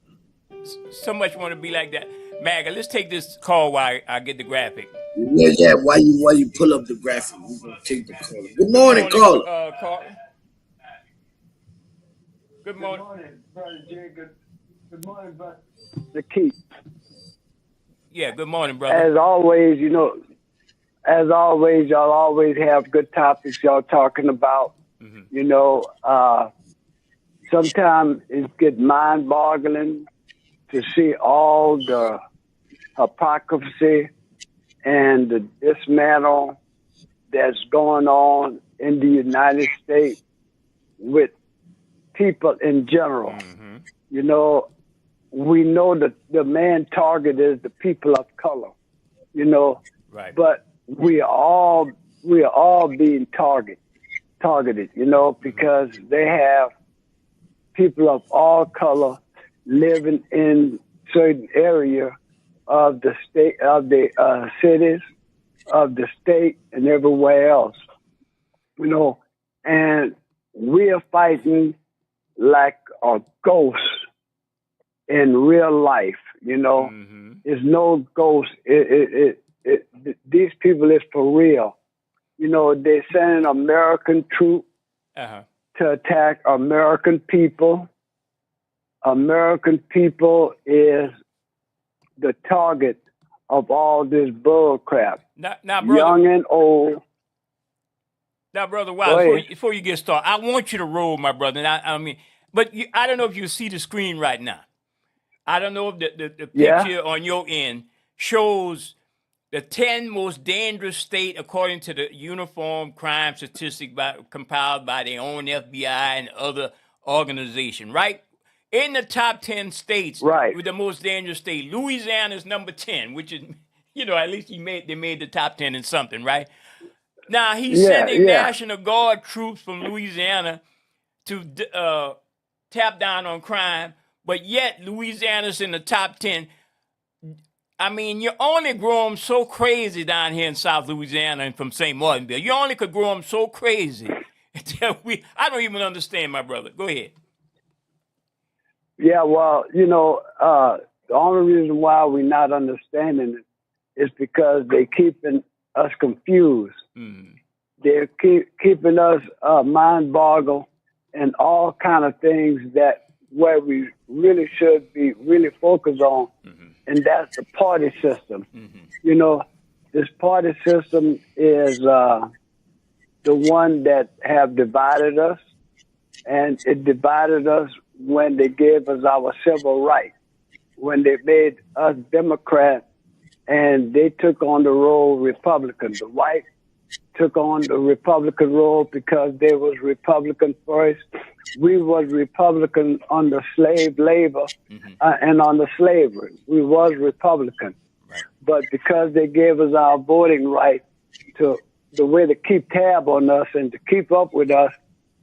so much want to be like that. Maga, let's take this call while I get the graphic. Yeah. Why you pull up the graphic? We're gonna take the caller. Good Good morning, morning, caller. Carl. Good Good morning. morning, Brother Jay. Good morning, Brother. The key. Yeah, good morning, brother. As always, y'all always have good topics y'all talking about. Sometimes it get mind-boggling to see all the hypocrisy and the dismantle that's going on in the United States with people in general. We know that the main target is the people of color, Right. but we are all being targeted, because they have people of all color living in certain area of the state, of the cities, of the state, and everywhere else, and we are fighting like a ghost in real life. There's no ghost. These people is for real. They sending American troops to attack American people. American people is the target of all this bull crap. Now, brother. Young and old. Now, brother, wow, before you get started, I want you to roll, my brother. And I don't know if you see the screen right now. I don't know if the picture on your end shows the 10 most dangerous state according to the Uniform Crime Statistic compiled by their own FBI and other organization, right? In the top 10 states, right, with the most dangerous state, Louisiana is number 10, which is, at least they made the top 10 in something, right? Now he's sending National Guard troops from Louisiana to tap down on crime, but yet Louisiana's in the top 10. I mean, you only grow them so crazy down here in South Louisiana and from St. Martinville. You only could grow them so crazy. I don't even understand, my brother. Go ahead. Yeah, well, the only reason why we're not understanding it is because they're keeping us confused. Mm-hmm. They're keeping us mind boggled and all kind of things that where we really should be really focused on, and that's the party system. Mm-hmm. This party system is the one that have divided us, and it divided us when they gave us our civil rights, when they made us Democrats, and they took on the role Republican. The white took on the Republican role because they was Republican first. We was Republican under slave labor and under slavery. We was Republican. Right. But because they gave us our voting right to the way to keep tab on us and to keep up with us,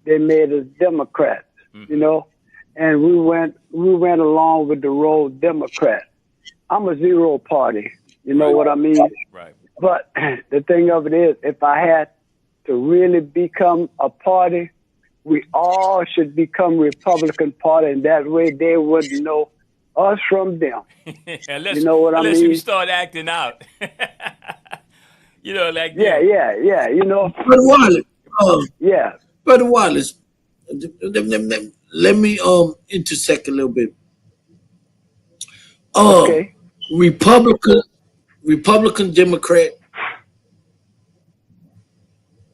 they made us Democrats, and we went along with the role Democrat. I'm a zero party, you know what I mean? Right. But the thing of it is, if I had to really become a party, we all should become Republican Party, and that way they wouldn't know us from them. You know what I mean? Unless you start acting out. Like yeah. Brother Wallace. Brother Wallace, let me intersect a little bit. Okay. Republican, Democrat.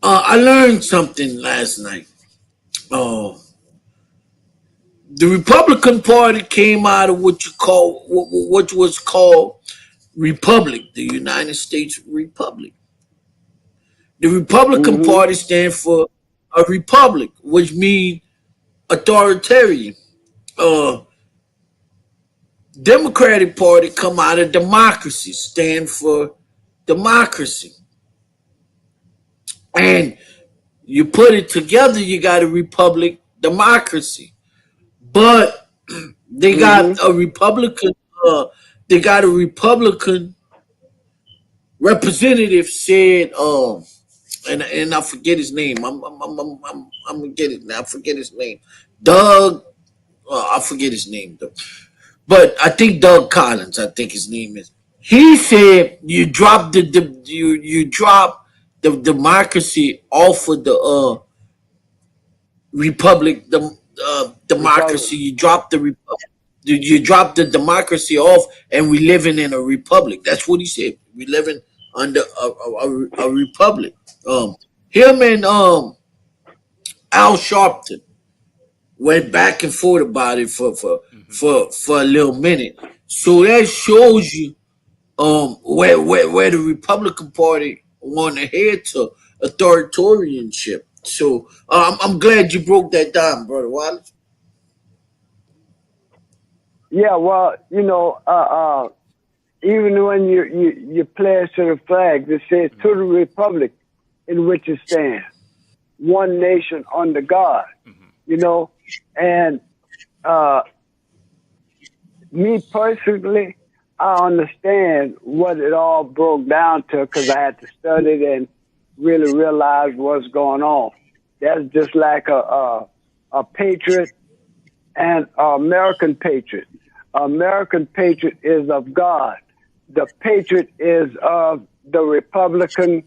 I learned something last night. The Republican Party came out of what was called Republic, the United States Republic. The Republican Party stands for a republic, which means authoritarian. Democratic Party come out of democracy, stand for democracy. And you put it together, you got a republic, democracy. But they got a Republican, representative said, and I forget his name. I'm gonna get it now. I forget his name. Doug. I forget his name though. But I think Doug Collins. I think his name is. He said you drop the democracy off of the republic. The democracy. You drop the republic. You drop the democracy off, and we living in a republic. That's what he said. We living under a republic. Him and Al Sharpton went back and forth about it for a little minute. So that shows you where the Republican Party want to head to authoritarianship. So I'm glad you broke that down, Brother Wallace. Yeah, well, even when you pledge to the flag, it says to the republic in which it stands, one nation under God, and me personally, I understand what it all broke down to because I had to study it and really realize what's going on. That's just like a patriot and an American patriot. American patriot is of God. The patriot is of the Republican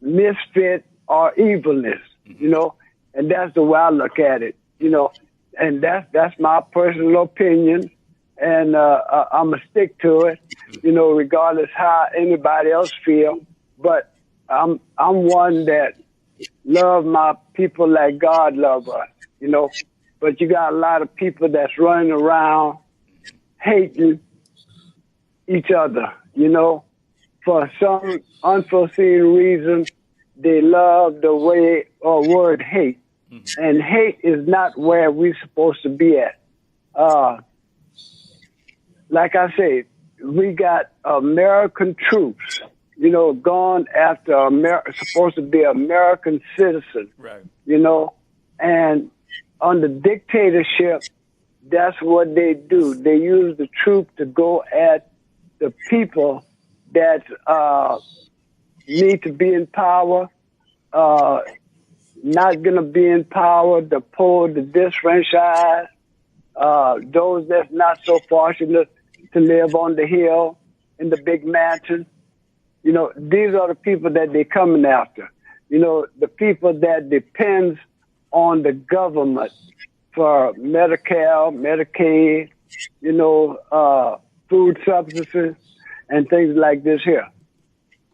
misfit or evilness, and that's the way I look at it, and that's my personal opinion, and I'm gonna stick to it, regardless how anybody else feel. But I'm one that love my people like God love us, But you got a lot of people that's running around hating each other, for some unforeseen reason. They love the way or word hate, and hate is not where we're supposed to be at. Like I say, we got American troops, gone after supposed to be an American citizen, Right. And under dictatorship, that's what they do. They use the troops to go at the people that need to be in power, not going to be in power, the poor, the disfranchised, those that's not so fortunate to live on the hill in the big mansion. These are the people that they're coming after. The people that depends on the government for Medicare, Medicaid, food subsidies, and things like this here.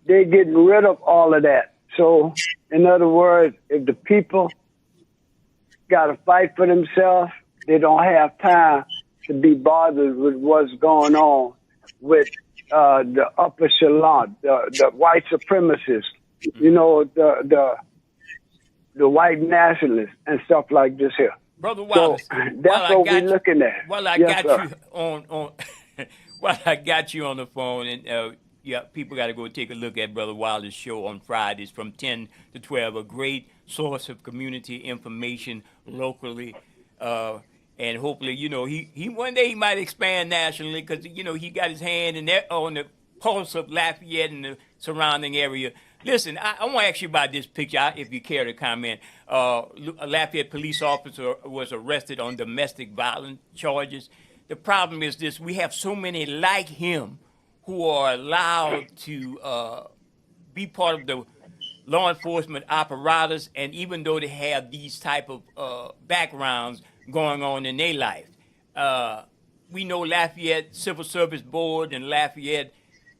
They're getting rid of all of that. So, in other words, if the people got to fight for themselves, they don't have time to be bothered with what's going on with the upper echelon, the white supremacists, the white nationalists and stuff like this here. Brother Wallace, so that's what we're looking at. Well, I Yes, got sir. you on. Well, I got you on the phone, and people got to go take a look at Brother Wallace's show on Fridays from 10 to 12. A great source of community information locally, and hopefully, he one day he might expand nationally because he got his hand on the pulse of Lafayette and the surrounding area. Listen, I want to ask you about this picture, if you care to comment. A Lafayette police officer was arrested on domestic violence charges. The problem is this: we have so many like him who are allowed to be part of the law enforcement apparatus, and even though they have these type of backgrounds going on in their life. We know Lafayette Civil Service Board and Lafayette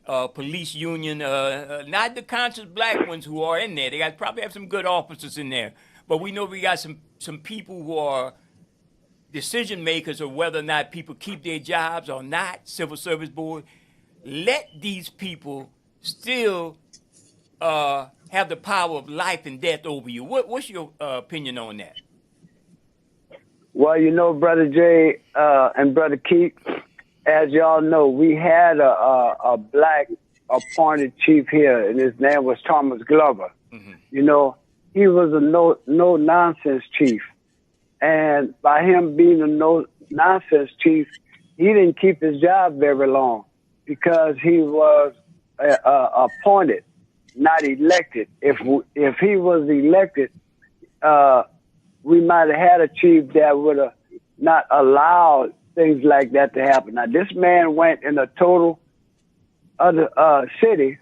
Police Union, not the conscious black ones who are in there. They probably have some good officers in there. But we know we got some people who are decision makers of whether or not people keep their jobs or not, Civil Service Board. Let these people still have the power of life and death over you. What's your opinion on that? Well, Brother Jay and Brother Keith, as y'all know, we had a black appointed chief here, and his name was Thomas Glover. Mm-hmm. He was a no-nonsense chief. And by him being a no-nonsense chief, he didn't keep his job very long because he was appointed, not elected. If he was elected, we might have had a chief that would have not allowed things like that to happen. Now, this man went in a total other city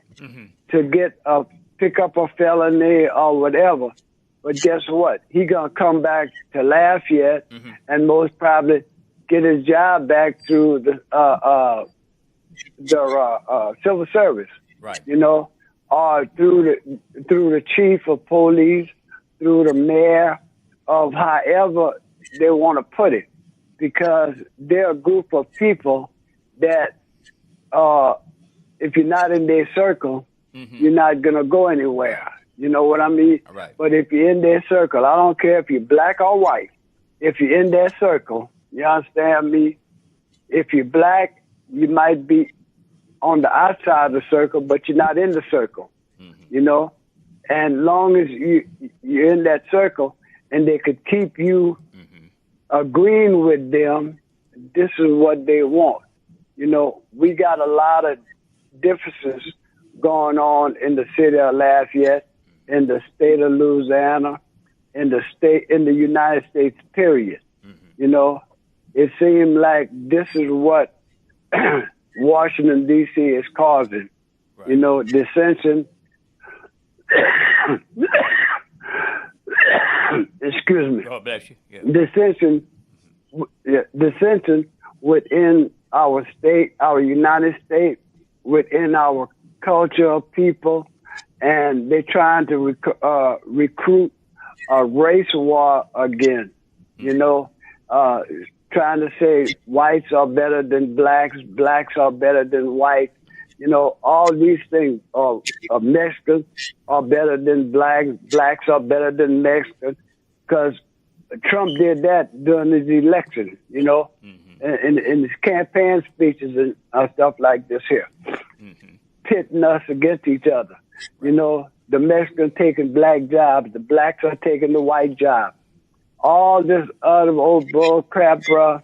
to pick up a felony or whatever. But guess what? He gonna come back to Lafayette and most probably get his job back through the civil service, right? Or through the chief of police, through the mayor, of however they want to put it, because they're a group of people that, if you're not in their circle, you're not gonna go anywhere. You know what I mean? Right. But if you're in their circle, I don't care if you're black or white. If you're in their circle, you understand me? If you're black, you might be on the outside of the circle, but you're not in the circle. And long as you're in that circle and they could keep you agreeing with them, this is what they want. We got a lot of differences going on in the city of Lafayette, in the state of Louisiana, in the United States, period. It seems like this is what Washington, D.C. is causing. Right. Dissension. Excuse me. God bless you. Yeah. Dissension within our state, our United States, within our culture of people, and they're trying to recruit a race war again. Trying to say whites are better than blacks, blacks are better than whites. All these things are Mexicans are better than blacks, blacks are better than Mexicans, because Trump did that during his election, in his campaign speeches and stuff like this here. pitting us against each other. You know, the Mexicans taking black jobs, the blacks are taking the white jobs. All this other old bull crap, bro,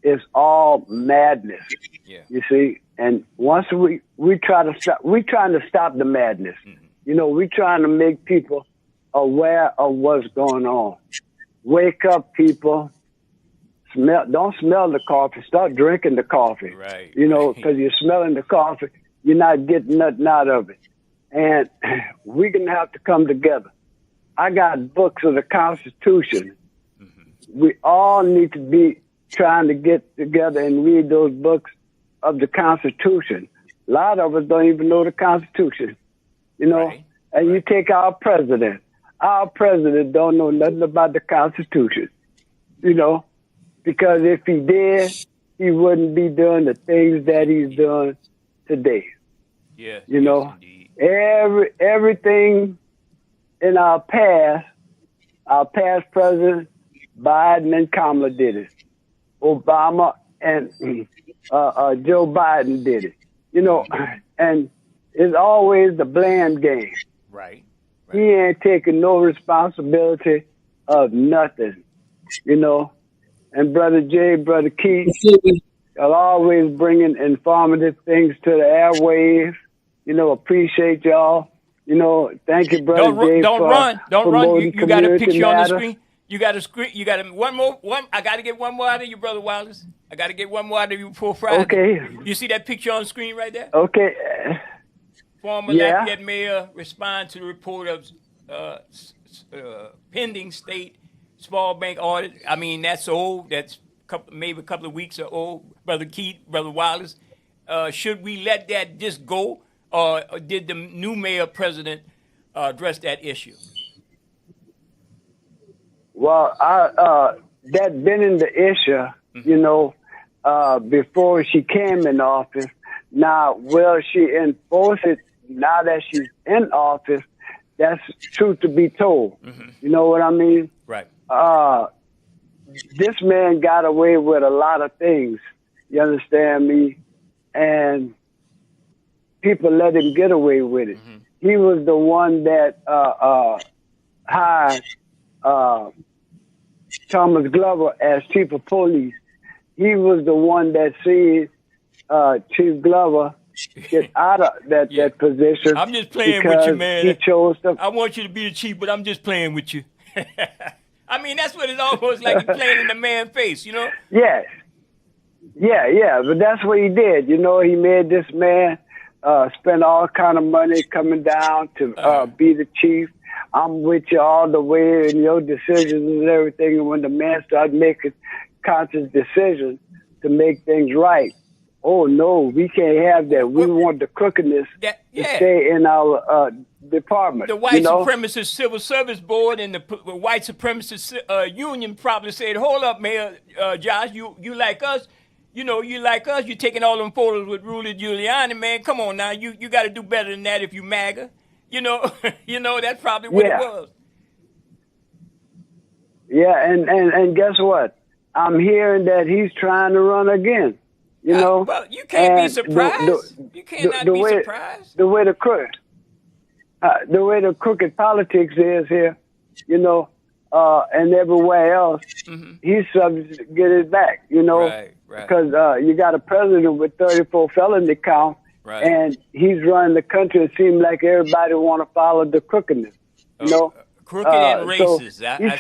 is all madness. Yeah. You see, and once we trying to stop the madness. You know, we trying to make people aware of what's going on. Wake up, people. Don't smell the coffee. Start drinking the coffee. Right. You know, because you're smelling the coffee, you're not getting nothing out of it. And we're gonna have to come together. I got books of the Constitution. We all need to be trying to get together and read those books of the Constitution. A lot of us don't even know the Constitution, you know. Right. And you take our president. Our president don't know nothing about the Constitution, you know, because if he did, he wouldn't be doing the things that he's doing today. Yeah. You know, indeed. everything in our past president, Biden and Kamala did it. Obama and Joe Biden did it. You know, and it's always the blame game. Right. He ain't taking no responsibility of nothing, you know. And Brother Jay, Brother Keith, are always bringing informative things to the airwaves. You know, appreciate y'all. You know, thank you, Brother Jay. Don't run. You got a picture on the matter. screen. You got a screen. You got one more. I got to get one more out of you, Brother Wallace. I got to get one more out of you before Friday. Okay. You see that picture on the screen right there? Okay. Former Yeah. Lafayette mayor respond to the report of pending state small bank audit. I mean, that's old. That's maybe a couple of weeks old. Brother Keith, Brother Wallace. Should we let that just go, or did the new mayor president address that issue? Well, that been in the issue, you know, before she came in office. Now, will she enforce it now that she's in office? That's truth to be told. You know what I mean? Right. This man got away with a lot of things. You understand me? And people let him get away with it. He was the one that hired Thomas Glover as chief of police. He was the one that seen Chief Glover get out of that position. I'm just playing with you, man. He chose to. I want you to be the chief, but I'm just playing with you. I mean, that's what it's almost like, you're playing in the man's face, you know? Yes. Yeah, but that's what he did. You know, he made this man spend all kind of money coming down to be the chief. I'm with you all the way in your decisions and everything. And when the man started making conscious decisions to make things right, oh no, we can't have that. We want the crookedness to stay in our department. The white supremacist civil service board and the white supremacist union probably said, "Hold up, Mayor Josh, you like us? You know, you like us? You're taking all them photos with Rudy Giuliani, man. Come on now, you got to do better than that if you MAGA." You know, that's probably what it was. Yeah, and guess what? I'm hearing that he's trying to run again. You know, well, you can't be surprised. You cannot be surprised. The way the crooked politics is here, you know, and everywhere else, he's subject to get it back. You know, because you got a president with 34 felony counts. Right. And he's running the country. It seems like everybody want to follow the crookedness, you know. Crooked and racist. So he's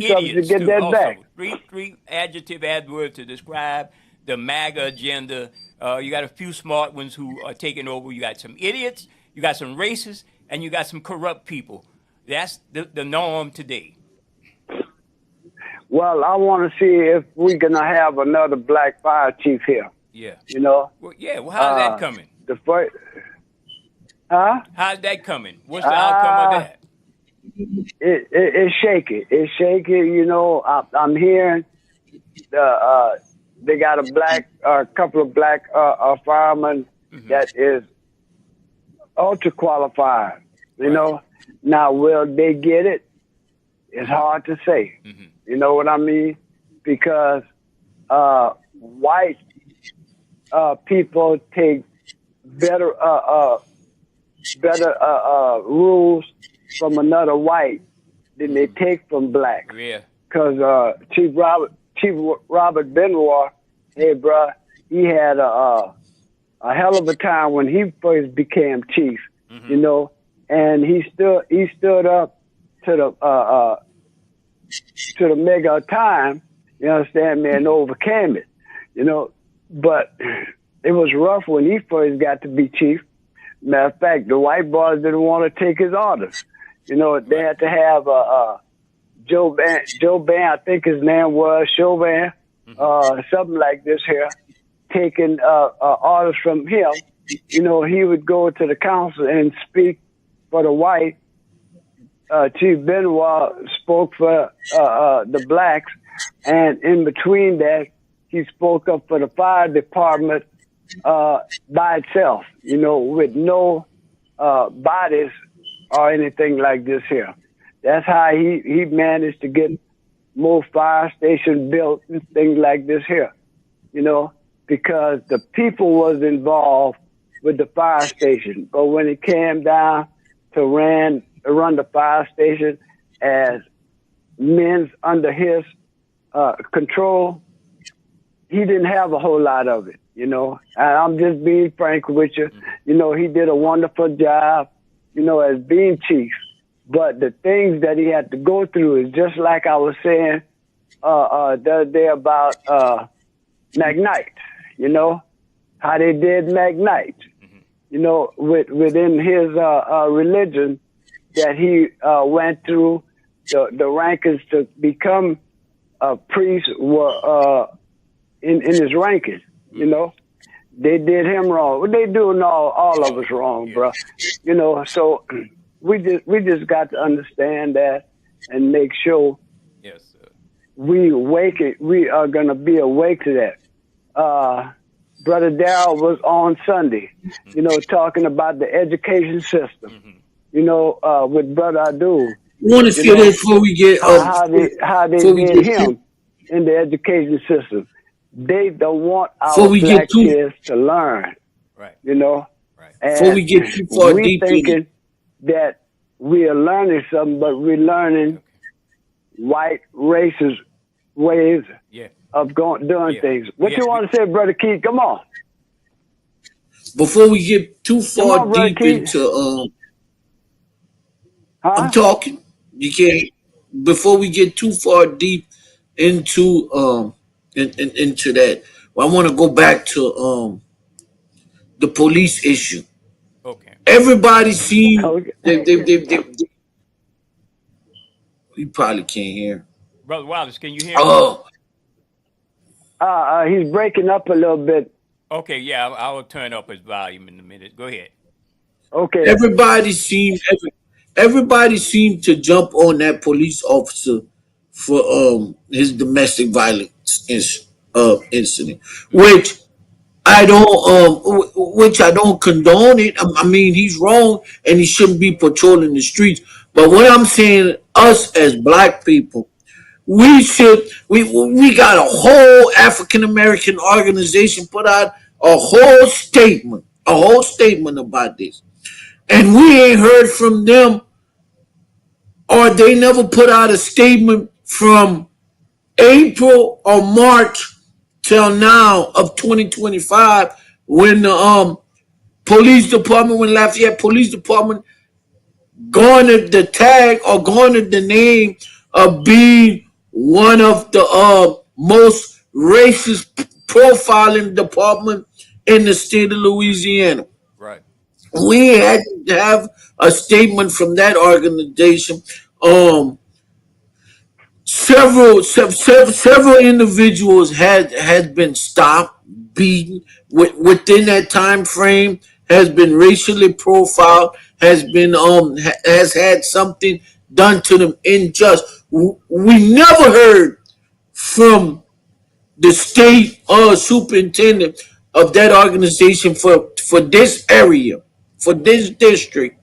subject to get too, that also. back. Three adjective adverbs to describe the MAGA agenda. You got a few smart ones who are taking over. You got some idiots. You got some racists, and you got some corrupt people. That's the norm today. Well, I want to see if we're gonna have another black fire chief here. Yeah. You know. Well, yeah. Well, how's that coming? The first, How's that coming? What's the outcome of that? It's shaky. It's shaky. You know, I'm hearing they got a couple of black firemen that is ultra qualified. You know, now will they get it? It's hard to say. You know what I mean? Because white people take better rules from another white than they take from blacks. Yeah. Because Chief Robert Benoit, hey, bruh, he had a hell of a time when he first became chief, you know, and he stood up to the mega time, you understand me, and overcame it, you know. But it was rough when he first got to be chief. Matter of fact, the white boys didn't want to take his orders. You know, they had to have Joe Ban, I think his name was Chauvin, something like this here, taking orders from him. You know, he would go to the council and speak for the white. Chief Benoit spoke for the blacks, and in between that, he spoke up for the fire department by itself, you know, with no bodies or anything like this here. That's how he managed to get more fire stations built and things like this here, you know, because the people was involved with the fire station. But when it came down to run the fire station as men's under his control, he didn't have a whole lot of it, you know. And I'm just being frank with you. You know, he did a wonderful job, you know, as being chief. But the things that he had to go through is just like I was saying the other day about McKnight, you know, how they did McKnight, you know, within his religion that he went through, the rankings to become a priest were in his rankings, you know. They did him wrong. Well, they doing all of us wrong, bro. You know, so we just got to understand that and make sure we are gonna be awake to that. Brother Darrell was on Sunday, you know, talking about the education system, you know, with Brother Adu. I want to feel that before we get how they did him in the education system. They don't want our black kids to learn, you know. And before we get too far deep, we thinking that we are learning something, but we're learning white racist ways of doing things. What you want to say, Brother Keith? Come on. Before we get too far deep into, I'm talking. You can't. Before we get too far deep into into that, well, I want to go back to the police issue. Okay. Everybody seen. You probably can't hear. Brother Wallace, can you hear me? Oh. He's breaking up a little bit. Okay, yeah, I will turn up his volume in a minute. Go ahead. Okay. Everybody seemed to jump on that police officer for his domestic violence incident, which I don't condone it. I mean, he's wrong and he shouldn't be patrolling the streets. But what I'm saying, us as black people, we got a whole African American organization put out a whole statement about this. And we ain't heard from them, or they never put out a statement from April or March till now of 2025 when the police department, when Lafayette Police Department garnered the tag or garnered the name of being one of the most racist profiling department in the state of Louisiana. Right. We had to have a statement from that organization. Several individuals had been stopped, beaten within that time frame, has been racially profiled, has had something done to them unjust. We never heard from the state superintendent of that organization for this area, for this district.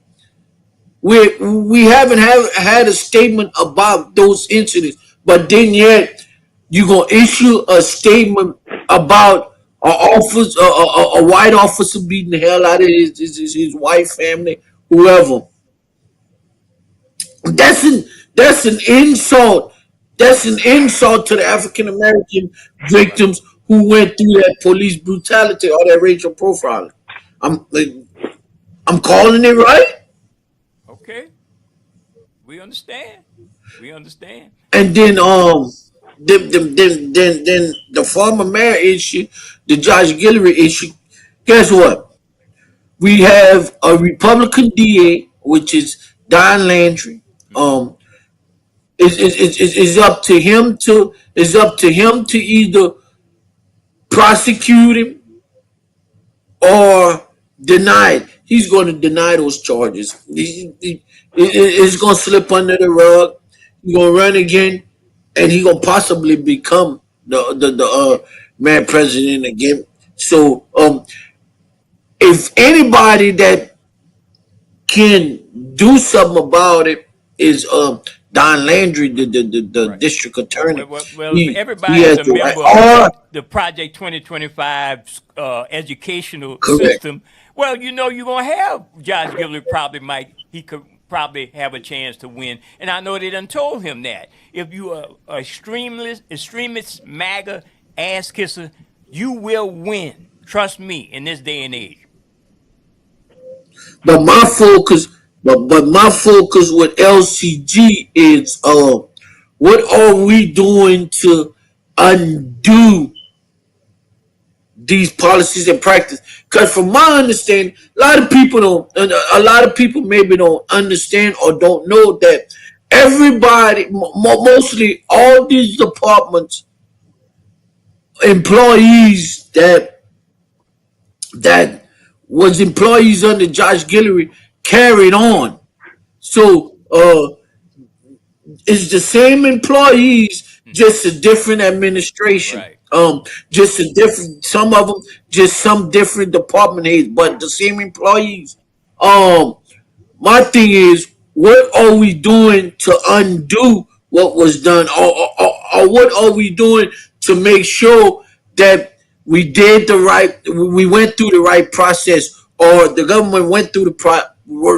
We haven't had a statement about those incidents, but then yet you're gonna issue a statement about a white officer beating the hell out of his white family, whoever. That's an that's an insult. That's an insult to the African American victims who went through that police brutality or that racial profiling. I'm I'm calling it right. Okay, we understand. We understand. And then then the former mayor issue, the Josh Guillory issue. Guess what? We have a Republican DA, which is Don Landry. Um, is up to him to either prosecute him or deny it. He's going to deny those charges. It's going to slip under the rug. He's going to run again, and he's going to possibly become the man president again. So if anybody that can do something about it is Don Landry, the Right. district attorney. Well, if He everybody is has a the right. member Or of the Project 2025 educational correct. system, well, you know you're gonna have Josh Gillard he could probably have a chance to win, and I know they done told him that if you are a extremist MAGA ass kisser, you will win. Trust me, in this day and age. But my focus, but my focus with LCG is what are we doing to undo these policies and practice? Because from my understanding, a lot of people maybe don't understand or don't know that everybody, mostly all these departments, employees that was employees under Josh Guillory carried on. So it's the same employees, just a different administration. Right. Just a different. Some of them, just some different department heads, but the same employees. Um, my thing is, what are we doing to undo what was done, or what are we doing to make sure that we went through the right process, or the government went through the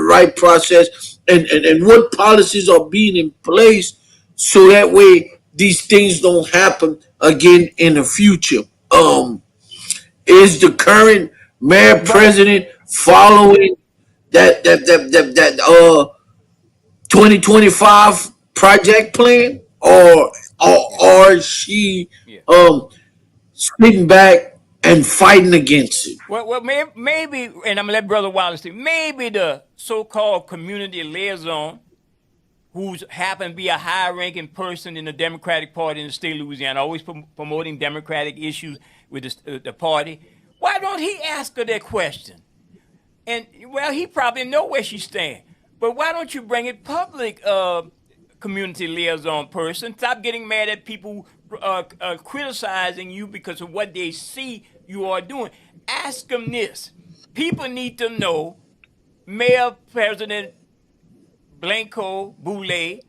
right process, and what policies are being in place so that way these things don't happen again in the future. Is the current mayor president following that 2025 project plan, or is she Yeah. sitting back and fighting against it? Well, maybe, and I'm gonna let Brother Wallace say, maybe the so-called community liaison, who's happened to be a high-ranking person in the Democratic Party in the state of Louisiana, always promoting Democratic issues with the party. Why don't he ask her that question? And well, he probably know where she stands. But why don't you bring it public, community liaison person? Stop getting mad at people criticizing you because of what they see you are doing. Ask them this. People need to know Mayor President Blanco Boulay,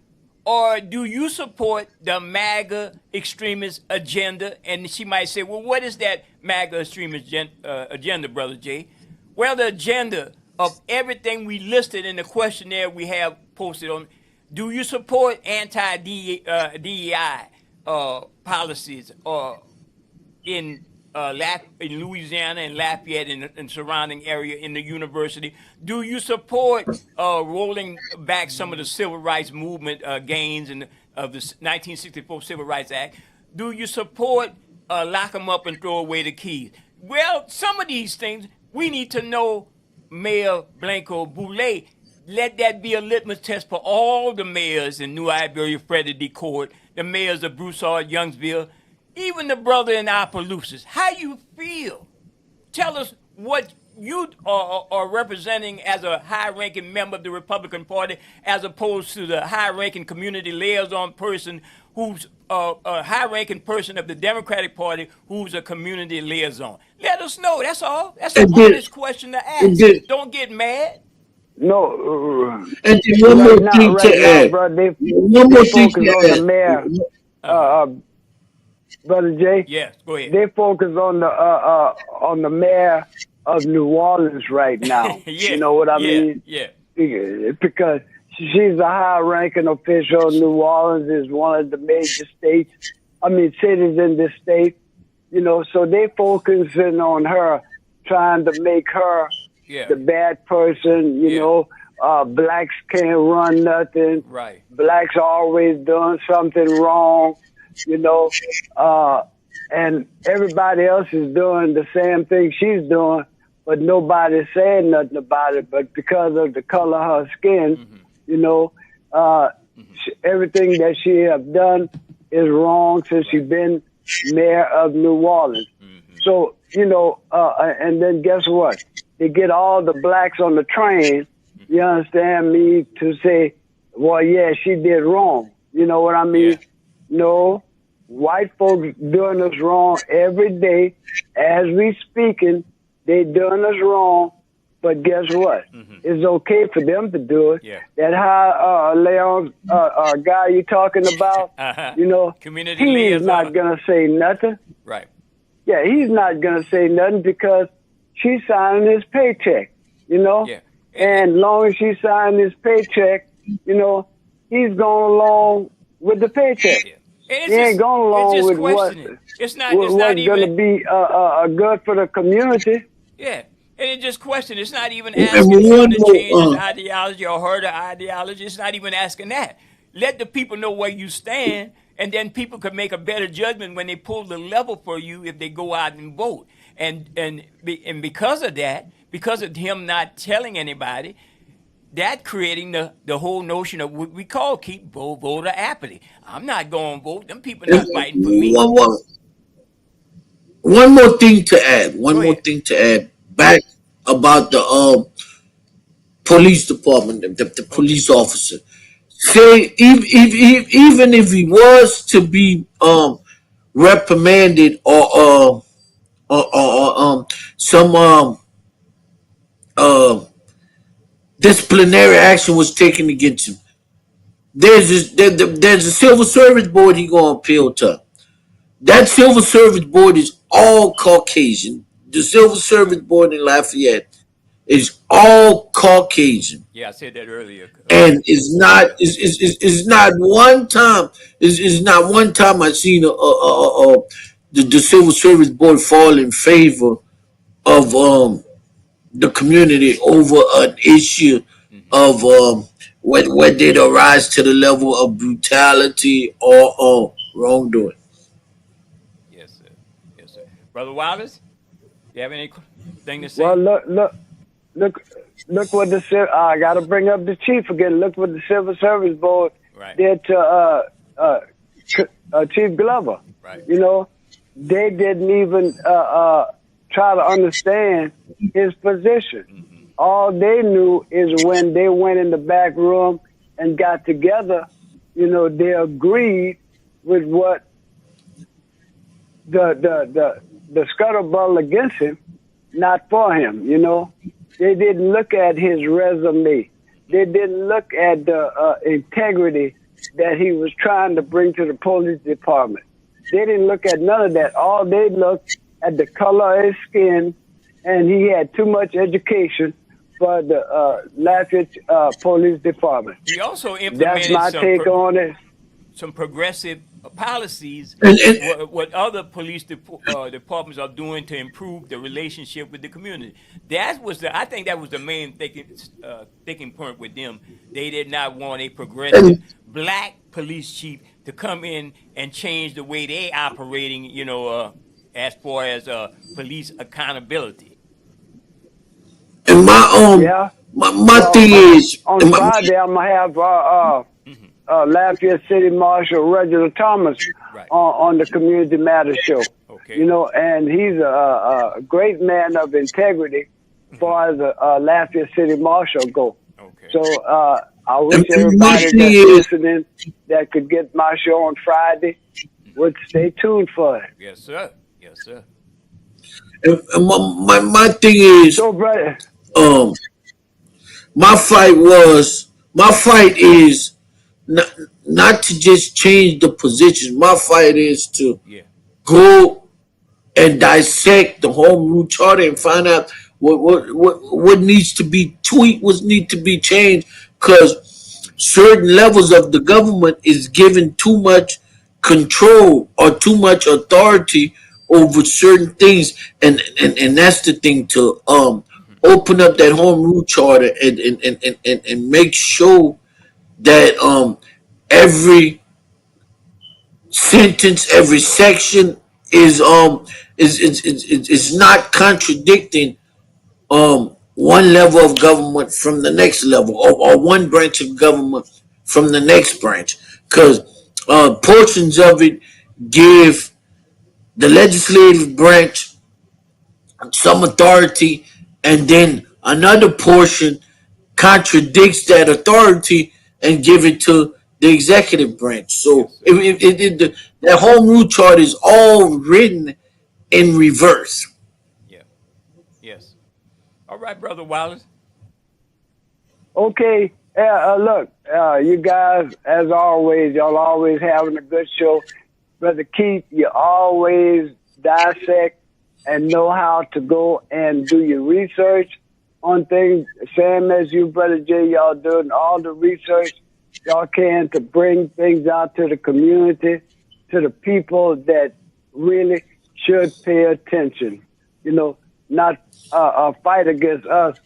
or do you support the MAGA extremist agenda? And she might say, well, what is that MAGA extremist agenda, Brother Jay? Well, the agenda of everything we listed in the questionnaire we have posted on, do you support anti-DEI policies in Louisiana and Lafayette and surrounding area in the university? Do you support rolling back some of the civil rights movement gains of the 1964 Civil Rights Act? Do you support lock them up and throw away the keys? Well, some of these things we need to know, Mayor Blanco Boulay. Let that be a litmus test for all the mayors in New Iberia, Frederick D. Court, the mayors of Broussard, Youngsville, even the brother in Opelousas. How you feel? Tell us what you are representing as a high-ranking member of the Republican Party, as opposed to the high-ranking community liaison person who's a high-ranking person of the Democratic Party who's a community liaison. Let us know. That's all. That's an honest question to ask. Don't get mad. No, And then one more thing to right now, add. bro, they One more thing focus to on the add. mayor. Brother Jay. Yes, go ahead. They focus on the mayor of New Orleans right now. Yeah, You know what I mean? Yeah. Because she's a high-ranking official. New Orleans is one of the major cities in the state. You know, so they focusing on her, trying to make her the bad person. You know, blacks can't run nothing. Right. Blacks always doing something wrong. You know, and everybody else is doing the same thing she's doing, but nobody's saying nothing about it. But because of the color of her skin, you know, everything that she have done is wrong since she's been mayor of New Orleans. So, you know, and then guess what? They get all the blacks on the train, you understand me, to say, well, yeah, she did wrong. You know what I mean? No, white folks doing us wrong every day. As we speaking, they doing us wrong. But guess what? It's okay for them to do it. That how Leon, guy you talking about, you know, he's not gonna say nothing. Right. Yeah, he's not gonna say nothing because she's signing his paycheck. You know, and long as she's signing his paycheck, you know, he's going along with the paycheck. He ain't going along with what's going to be good for the community. Yeah. And it just question. It's not even asking him to change his ideology or her ideology. It's not even asking that. Let the people know where you stand, and then people could make a better judgment when they pull the level for you if they go out and vote. And because of that, because of him not telling anybody, that creating the whole notion of what we call keep voter apathy. I'm not going to vote. Them people not fighting for me. One more thing to add. One more thing to add. Back about the police department, the police officer. Say even if he was to be reprimanded or some disciplinary action was taken against him, there's a civil service board he gonna appeal to. That civil service board is all Caucasian. The civil service board in Lafayette is all Caucasian. Yeah, I said that earlier. And it's not one time. It's not one time I've seen the civil service board fall in favor of the community over an issue of whether it arise to the level of brutality or wrongdoing. Yes, sir. Yes, sir. Brother Wallace, you have anything to say? Well, look what I got to bring up the chief again. Look what the Civil Service Board did to Chief Glover. Right. You know, they didn't even try to understand his position. All they knew is when they went in the back room and got together, you know, they agreed with what the scuttlebutt against him, not for him, you know. They didn't look at his resume. They didn't look at the integrity that he was trying to bring to the police department. They didn't look at none of that. All they looked at the color of his skin, and he had too much education for the Lafayette Police Department. He also implemented That's my take on it. Some progressive policies, what other police departments are doing to improve the relationship with the community. I think that was the main thinking point with them. They did not want a progressive black police chief to come in and change the way they operating, you know, as far as police accountability. And my thing is, on Friday I'm gonna have Lafayette City Marshal Reginald Thomas on the Community Matters show. Okay. You know, and he's a great man of integrity as far as Lafayette City Marshal go. Okay. So I wish everybody that's listening that could get my show on Friday would stay tuned for it. Yes, sir. Yes, sir. And my thing is, so brother, my fight is not to just change the position. My fight is to go and dissect the home rule charter and find out what needs to be tweaked, what needs to be changed, because certain levels of the government is given too much control or too much authority over certain things, and that's the thing, to open up that home rule charter and make sure that every sentence, every section is not contradicting one level of government from the next level, or one branch of government from the next branch, because portions of it give the legislative branch some authority, and then another portion contradicts that authority and give it to the executive branch. So that home rule chart is all written in reverse. Yeah. Yes. All right, Brother Wallace. Okay. Look, you guys, as always, y'all always having a good show. Brother Keith, you always dissect and know how to go and do your research on things. Same as you, Brother Jay, y'all doing all the research y'all can to bring things out to the community, to the people that really should pay attention. You know, not fight against us,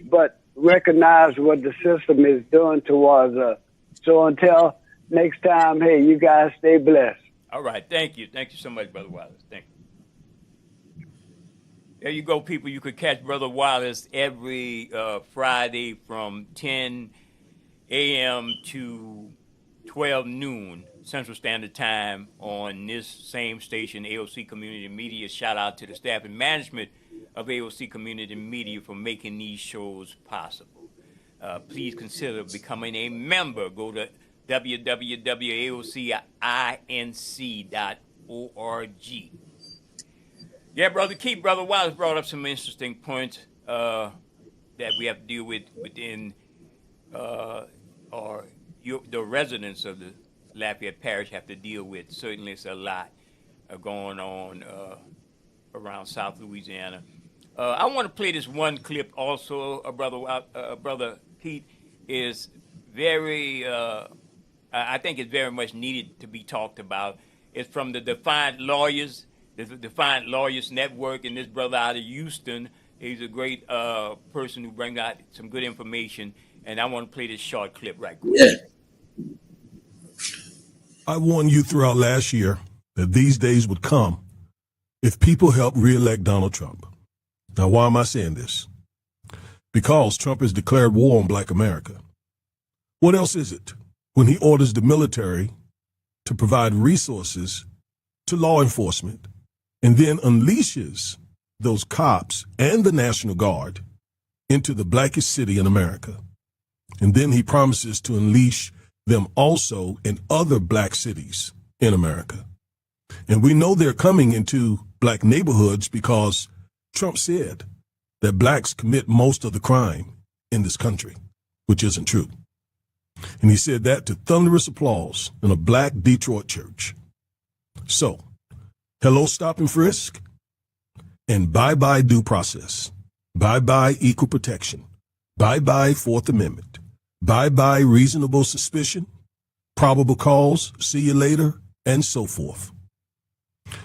but recognize what the system is doing towards us. So until next time, hey, you guys stay blessed. All right. Thank you. Thank you so much, Brother Wallace. Thank you. There you go, people. You could catch Brother Wallace every Friday from 10 a.m. to 12 noon Central Standard Time on this same station, AOC Community Media. Shout out to the staff and management of AOC Community Media for making these shows possible. Please consider becoming a member. Go to www.aocinc.org. Yeah, Brother Keith, Brother Wallace brought up some interesting points that we have to deal with within the residents of the Lafayette Parish have to deal with. Certainly, it's a lot going on around South Louisiana. I want to play this one clip also, Brother Keith, is very, I think it's very much needed to be talked about. It's from the Defiant Lawyers, the Defiant Lawyers Network, and this brother out of Houston. He's a great person who brings out some good information, and I want to play this short clip right quick. Yeah. I warned you throughout last year that these days would come if people helped re-elect Donald Trump. Now, why am I saying this? Because Trump has declared war on Black America. What else is it when he orders the military to provide resources to law enforcement and then unleashes those cops and the National Guard into the blackest city in America? And then he promises to unleash them also in other black cities in America. And we know they're coming into black neighborhoods because Trump said that blacks commit most of the crime in this country, which isn't true. And he said that to thunderous applause in a black Detroit church. So, hello, stop and frisk, and bye-bye due process. Bye-bye equal protection. Bye-bye Fourth Amendment. Bye-bye reasonable suspicion, probable cause, see you later, and so forth.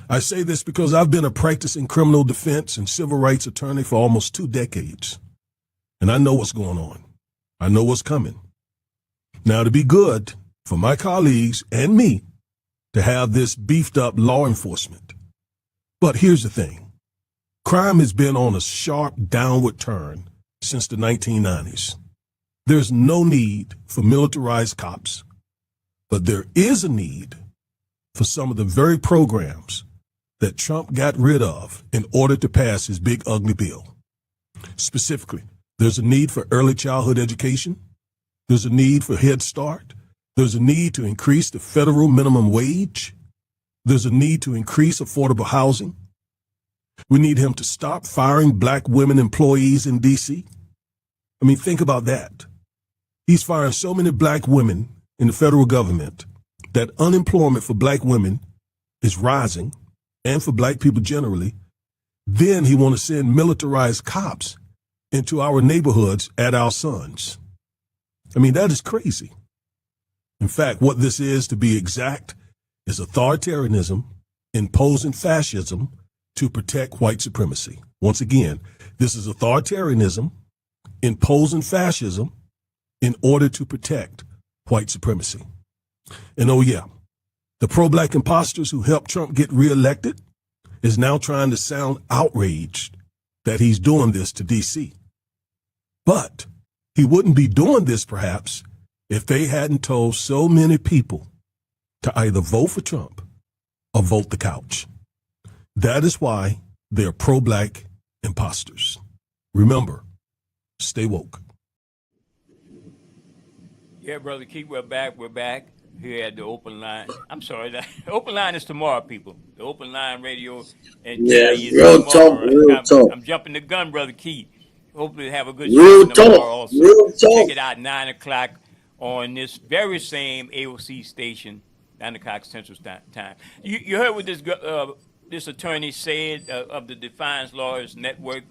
I say this because I've been a practicing criminal defense and civil rights attorney for almost 2 decades, and I know what's going on. I know what's coming. Now, to be good for my colleagues and me to have this beefed up law enforcement. But here's the thing. Crime has been on a sharp downward turn since the 1990s. There's no need for militarized cops, but there is a need for some of the very programs that Trump got rid of in order to pass his big ugly bill. Specifically, there's a need for early childhood education. There's a need for Head Start. There's a need to increase the federal minimum wage. There's a need to increase affordable housing. We need him to stop firing black women employees in D.C. I mean, think about that. He's firing so many black women in the federal government that unemployment for black women is rising and for black people generally, then he want to send militarized cops into our neighborhoods at our sons. I mean, that is crazy. In fact, what this is, to be exact, is authoritarianism imposing fascism to protect white supremacy. Once again, this is authoritarianism imposing fascism in order to protect white supremacy. And oh yeah, the pro-black imposters who helped Trump get reelected is now trying to sound outraged that he's doing this to DC. But he wouldn't be doing this, perhaps, if they hadn't told so many people to either vote for Trump or vote the couch. That is why they're pro-black imposters. Remember, stay woke. Yeah, Brother Keith, we're back. We're back here at the open line. I'm sorry, the open line is tomorrow, people. The open line radio and Yeah, TV is real tomorrow. talk, real talk. I'm jumping the gun, Brother Keith. Hopefully have a good Real show tomorrow talk, also. real talk. Check it out, 9 o'clock on this very same AOC station, 9 o'clock Central Time. You heard what this attorney said of the Defiance Lawyers Network.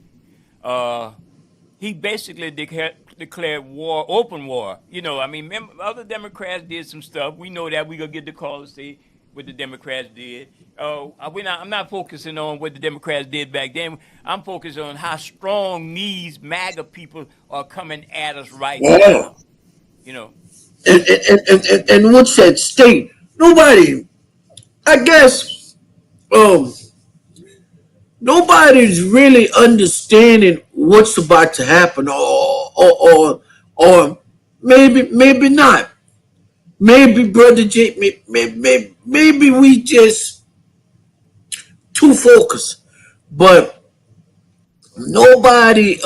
He basically declared war, open war. You know, I mean, other Democrats did some stuff. We know that. We're going to get the call to see what the Democrats did. I'm not focusing on what the Democrats did back then. I'm focused on how strong these MAGA people are coming at us right now. You know. And what's at stake? Nobody, I guess, nobody's really understanding what's about to happen, or maybe not. Maybe Brother J, maybe we just too focused, but nobody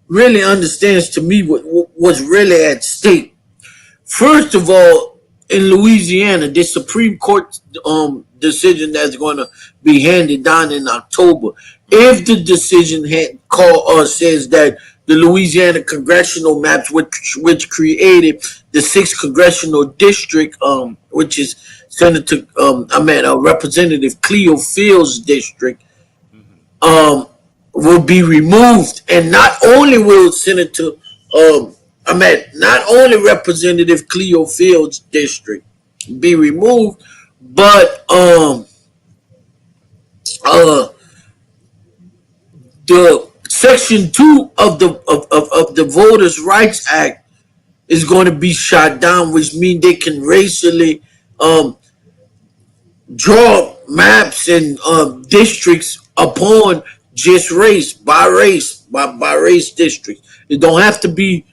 really understands to me what's really at stake. First of all, in Louisiana, the Supreme Court decision that's going to be handed down in October. If the decision says that the Louisiana congressional maps, which created the 6th congressional district, which is Representative Cleo Field's district, will be removed, and not only will not only Representative Cleo Field's district be removed, but the Section 2 of the Voters' Rights Act is going to be shot down, which means they can racially draw maps and districts upon just race, by race districts. It don't have to be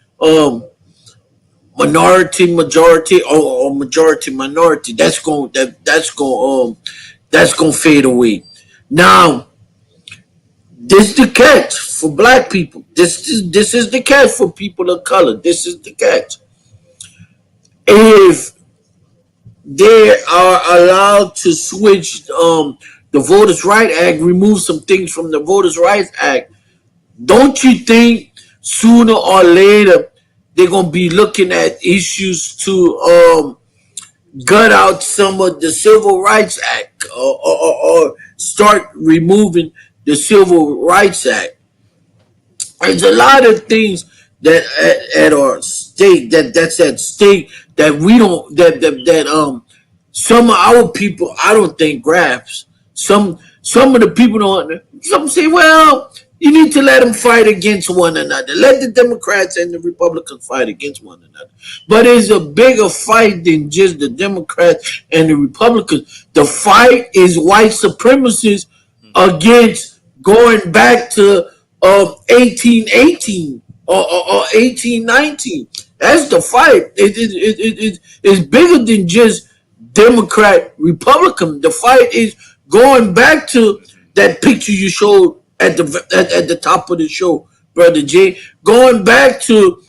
minority majority or majority minority. That's going to fade away. Now, this is the catch for black people. This is the catch for people of color. This is the catch. If they are allowed to switch the Voters' Rights Act, remove some things from the Voters' Rights Act, don't you think sooner or later they're going to be looking at issues to gut out some of the Civil Rights Act, or start removing the Civil Rights Act? There's a lot of things that at our stake, that's at stake, that we don't, that some of our people, I don't think, grasp. Some of the people don't. Some say, well, you need to let them fight against one another. Let the Democrats and the Republicans fight against one another. But it's a bigger fight than just the Democrats and the Republicans. The fight is white supremacists against going back to 1818 or 1819. That's the fight. It's bigger than just Democrat, Republican. The fight is going back to that picture you showed at the top of the show, Brother J. Going back to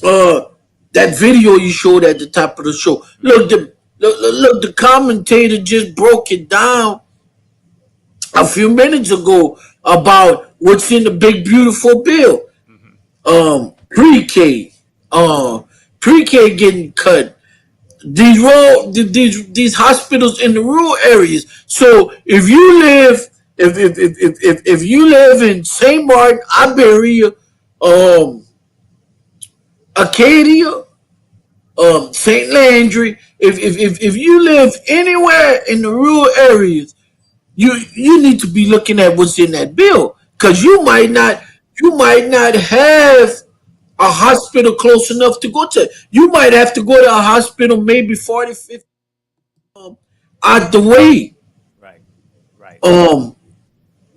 that video you showed at the top of the show. Look, the commentator just broke it down a few minutes ago about what's in the big beautiful bill. Pre-K getting cut, these hospitals in the rural areas. So if you live if you live in St. Martin, Iberia, um, Acadia, St. Landry, if you live anywhere in the rural areas, you need to be looking at what's in that bill because you might not have a hospital close enough to go to. You might have to go to a hospital maybe 40, 50 out the way. Right. Right. Um,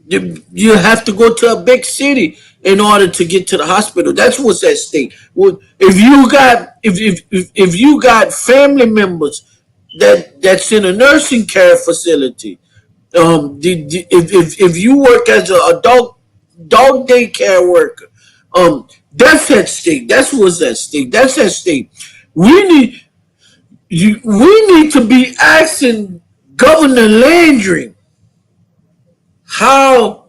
you have to go to a big city in order to get to the hospital. That's what's at stake. Well, if you got family members that's in a nursing care facility, if you work as an adult daycare worker, that's at stake. That's what's at stake. That's at stake. We need we need to be asking Governor Landry how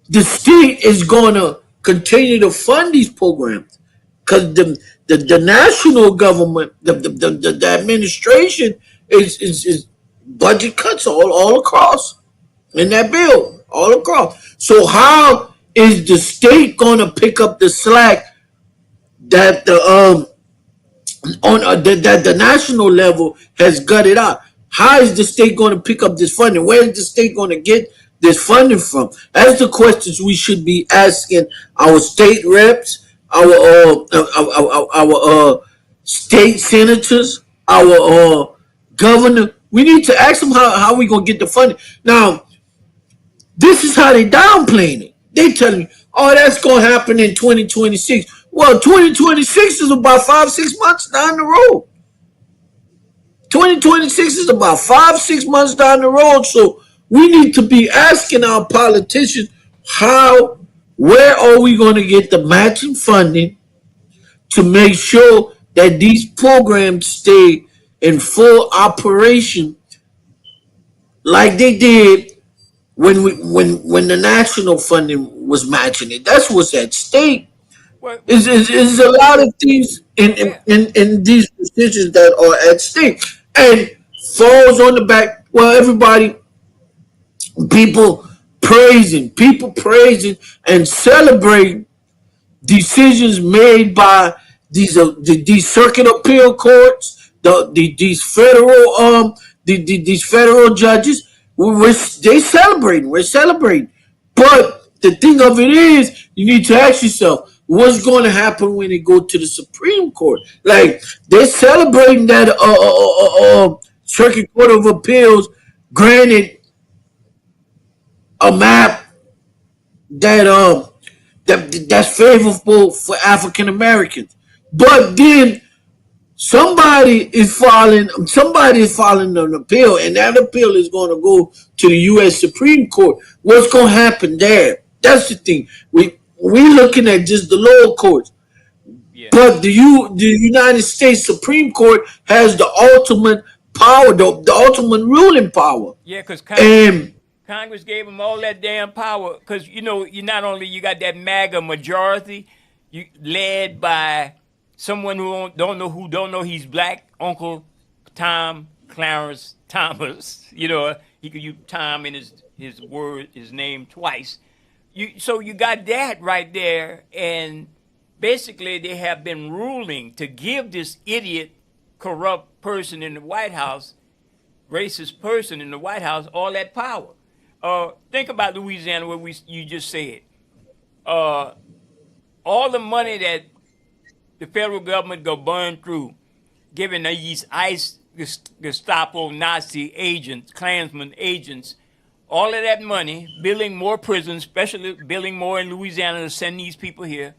the state is going to continue to fund these programs because the national government, the administration is budget cuts all across in that bill, all across. So how is the state going to pick up the slack that the national level has gutted out? How is the state going to pick up this funding? Where is the state going to get this funding from? That's the questions we should be asking our state reps, our state senators, our governor. We need to ask them how we going to get the funding. Now, this is how they downplaying it. They telling you, oh, that's going to happen in 2026. Well, 2026 is about 5-6 months down the road. 2026 is about 5-6 months down the road. So we need to be asking our politicians where are we going to get the matching funding to make sure that these programs stay in full operation like they did when the national funding was matching it. That's what's at stake. Is a lot of things in these decisions that are at stake and falls on the back. Well, everybody, people praising and celebrating decisions made by these circuit appeal courts, these federal judges. They celebrating. We're celebrating. But the thing of it is, you need to ask yourself, what's going to happen when they go to the Supreme Court? Like they're celebrating that Circuit Court of Appeals granted a map that's favorable for African Americans. But then somebody is filing an appeal, and that appeal is going to go to the U.S. Supreme Court. What's going to happen there? That's the thing. We looking at just the lower courts, but the United States Supreme Court has the ultimate power, the ultimate ruling power. Yeah, because Congress gave them all that damn power. Because you not only you got that MAGA majority, you led by someone who don't know he's black, Uncle Tom Clarence Thomas. He could use Tom in his name twice. So you got that right there, and basically they have been ruling to give this idiot, corrupt person in the White House, racist person in the White House, all that power. Think about Louisiana, what you just said. All the money that the federal government go burn through, giving these ICE, Gestapo, Nazi agents, Klansman agents, all of that money, building more prisons, especially building more in Louisiana to send these people here.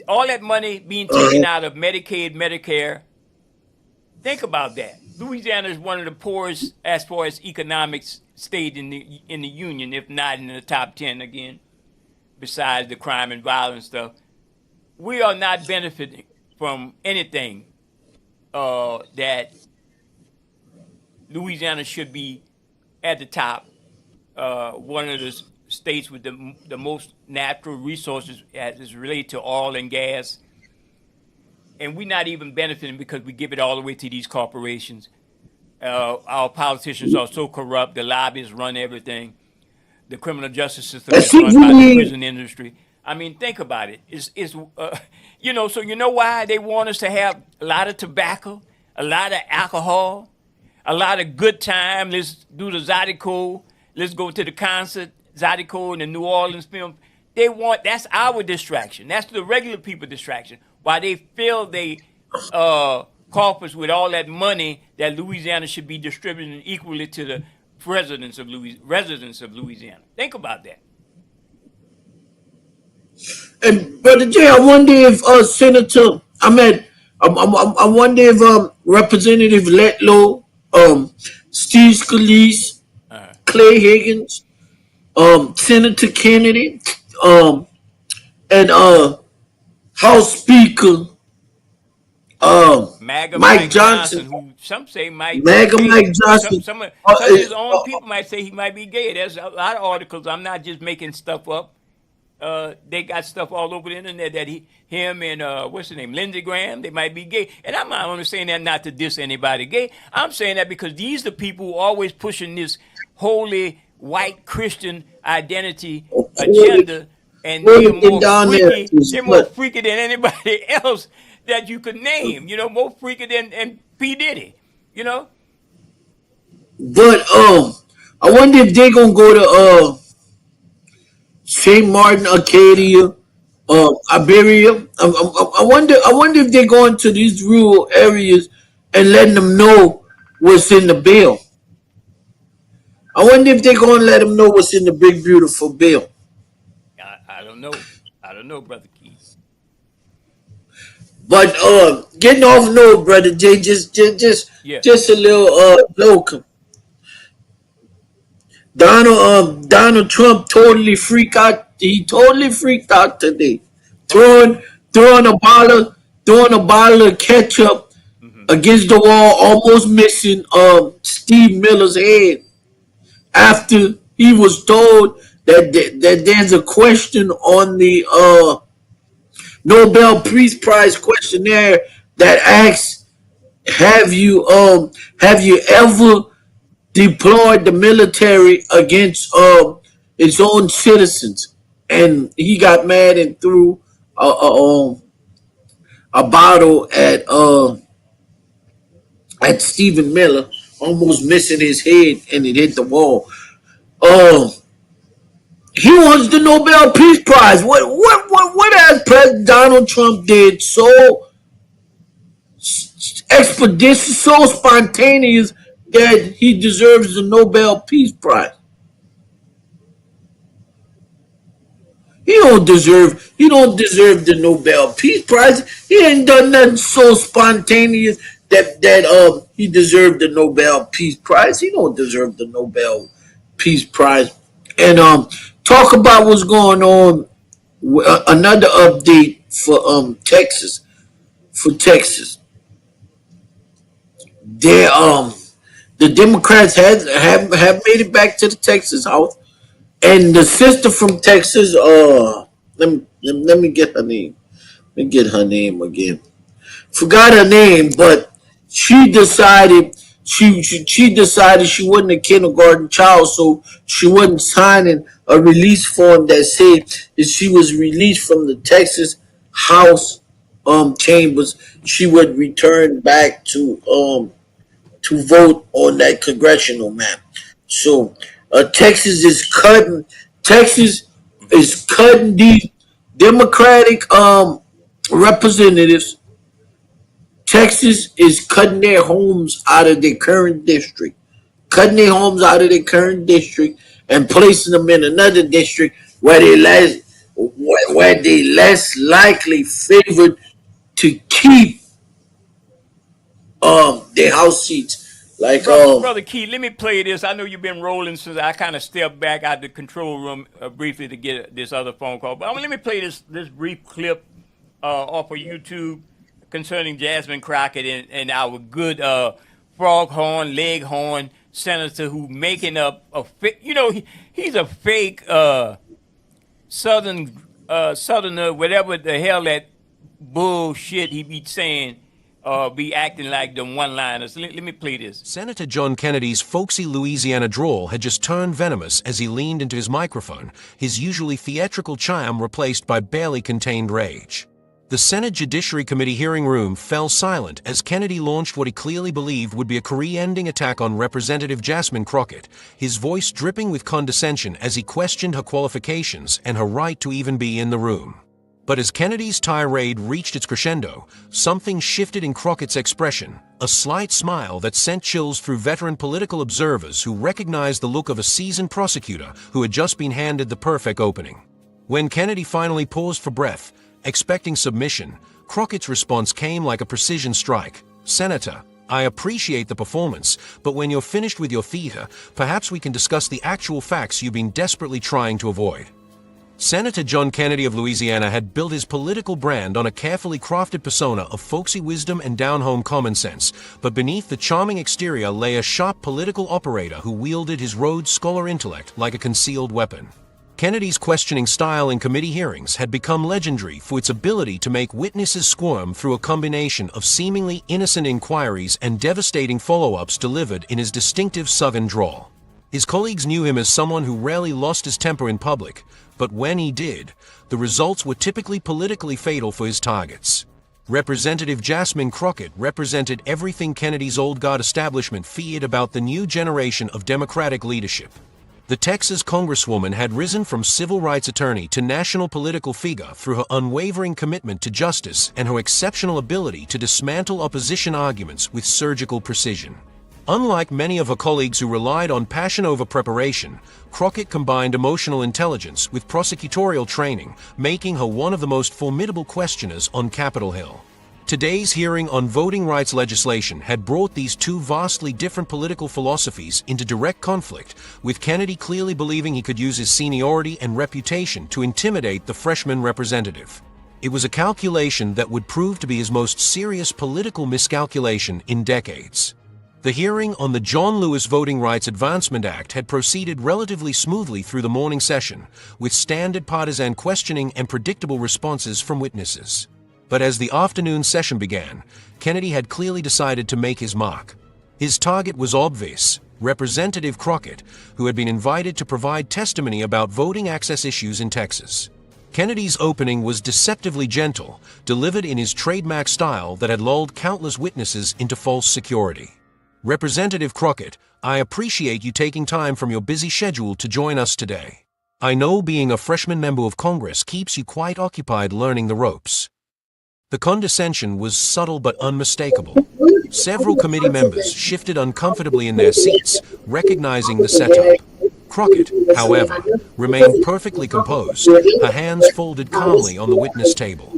All that money being taken out of Medicaid, Medicare. Think about that. Louisiana is one of the poorest as far as economics state in the union, if not in the top 10 again, besides the crime and violence stuff. We are not benefiting from anything that Louisiana should be at the top. One of the states with the most natural resources as is related to oil and gas. and we're not even benefiting because we give it all the way to these corporations. Our politicians are so corrupt. The lobbyists run everything. The criminal justice system I is think run we by the need. prison industry. I mean, think about it. So you know why they want us to have a lot of tobacco, a lot of alcohol, a lot of good time. Let's do the Zydeco. Let's go to the concert, Zydeco and the New Orleans film. That's our distraction. That's the regular people distraction. While they fill they coffers with all that money that Louisiana should be distributing equally to the residents of Louisiana. Think about that. And Brother Jay, I wonder if Senator, I wonder if Representative Letlow, Steve Scalise, Clay Higgins, Senator Kennedy, and House Speaker MAGA Mike Mike Johnson, who some say might be MAGA gay. Mike Johnson. Some of Uh, his own uh, people might say he might be gay. There's a lot of articles. I'm not just making stuff up. They got stuff all over the internet that him and what's his name, Lindsey Graham, they might be gay. And I'm not only saying that not to diss anybody gay. I'm saying that because these are the people who are always pushing this holy white Christian identity agenda, and they're more down there freaky. is They're more what? freaky than anybody else that you could name. More freaky than P Diddy. You know. But I wonder if they're gonna go to St. Martin, Acadia, Iberia. I wonder if they're going to these rural areas and letting them know what's in the bill. I wonder if they're going to let them know what's in the big beautiful bill. I don't know. I don't know, Brother Keith. But getting off note, Brother Jay, Yeah. just a little joke. Donald Trump totally freaked out. He totally freaked out today, throwing throwing a bottle of ketchup against the wall, almost missing Steve Miller's head after he was told that there's a question on the Nobel Peace Prize questionnaire that asks, have you ever deployed the military against its own citizens? And he got mad and threw a bottle at Stephen Miller, almost missing his head, and it hit the wall. Uh, he wants the Nobel Peace Prize. What has President Donald Trump did so expeditious, so spontaneous that he deserves the Nobel Peace Prize? He don't deserve the Nobel Peace Prize. He ain't done nothing so spontaneous that he deserved the Nobel Peace Prize. He don't deserve the Nobel Peace Prize. And talk about what's going on. Another update for Texas. For Texas, they the Democrats have made it back to the Texas House, and the sister from Texas, let me get her name. Let me get her name again. Forgot her name, but she decided she decided she wasn't a kindergarten child, so she wasn't signing a release form that said if she was released from the Texas House chambers, she would return back to vote on that congressional map. So Texas is cutting these Democratic representatives. Texas is cutting their homes out of their current district, and placing them in another district where they less likely favored to keep their house seats. Like Brother Key, let me play this. I know you've been rolling since I kind of stepped back out the control room briefly to get this other phone call. But let me play this brief clip off of YouTube concerning Jasmine Crockett and our good foghorn, leghorn senator who making up a fake. He's a fake southerner, whatever the hell that bullshit he be saying, be acting like them one-liners. Let me play this. Senator John Kennedy's folksy Louisiana drawl had just turned venomous as he leaned into his microphone, his usually theatrical charm replaced by barely contained rage. The Senate Judiciary Committee hearing room fell silent as Kennedy launched what he clearly believed would be a career-ending attack on Representative Jasmine Crockett, his voice dripping with condescension as he questioned her qualifications and her right to even be in the room. But as Kennedy's tirade reached its crescendo, something shifted in Crockett's expression, a slight smile that sent chills through veteran political observers who recognized the look of a seasoned prosecutor who had just been handed the perfect opening. When Kennedy finally paused for breath, expecting submission, Crockett's response came like a precision strike. "Senator, I appreciate the performance, but when you're finished with your theater, perhaps we can discuss the actual facts you've been desperately trying to avoid." Senator John Kennedy of Louisiana had built his political brand on a carefully crafted persona of folksy wisdom and down-home common sense, but beneath the charming exterior lay a sharp political operator who wielded his Rhodes Scholar intellect like a concealed weapon. Kennedy's questioning style in committee hearings had become legendary for its ability to make witnesses squirm through a combination of seemingly innocent inquiries and devastating follow-ups delivered in his distinctive Southern drawl. His colleagues knew him as someone who rarely lost his temper in public, but when he did, the results were typically politically fatal for his targets. Representative Jasmine Crockett represented everything Kennedy's old guard establishment feared about the new generation of Democratic leadership. The Texas Congresswoman had risen from civil rights attorney to national political figure through her unwavering commitment to justice and her exceptional ability to dismantle opposition arguments with surgical precision. Unlike many of her colleagues who relied on passion over preparation, Crockett combined emotional intelligence with prosecutorial training, making her one of the most formidable questioners on Capitol Hill. Today's hearing on voting rights legislation had brought these two vastly different political philosophies into direct conflict, with Kennedy clearly believing he could use his seniority and reputation to intimidate the freshman representative. It was a calculation that would prove to be his most serious political miscalculation in decades. The hearing on the John Lewis Voting Rights Advancement Act had proceeded relatively smoothly through the morning session, with standard partisan questioning and predictable responses from witnesses. But as the afternoon session began, Kennedy had clearly decided to make his mark. His target was obvious: Representative Crockett, who had been invited to provide testimony about voting access issues in Texas. Kennedy's opening was deceptively gentle, delivered in his trademark style that had lulled countless witnesses into false security. "Representative Crockett, I appreciate you taking time from your busy schedule to join us today. I know being a freshman member of Congress keeps you quite occupied learning the ropes." The condescension was subtle but unmistakable. Several committee members shifted uncomfortably in their seats, recognizing the setup. Crockett, however, remained perfectly composed, her hands folded calmly on the witness table.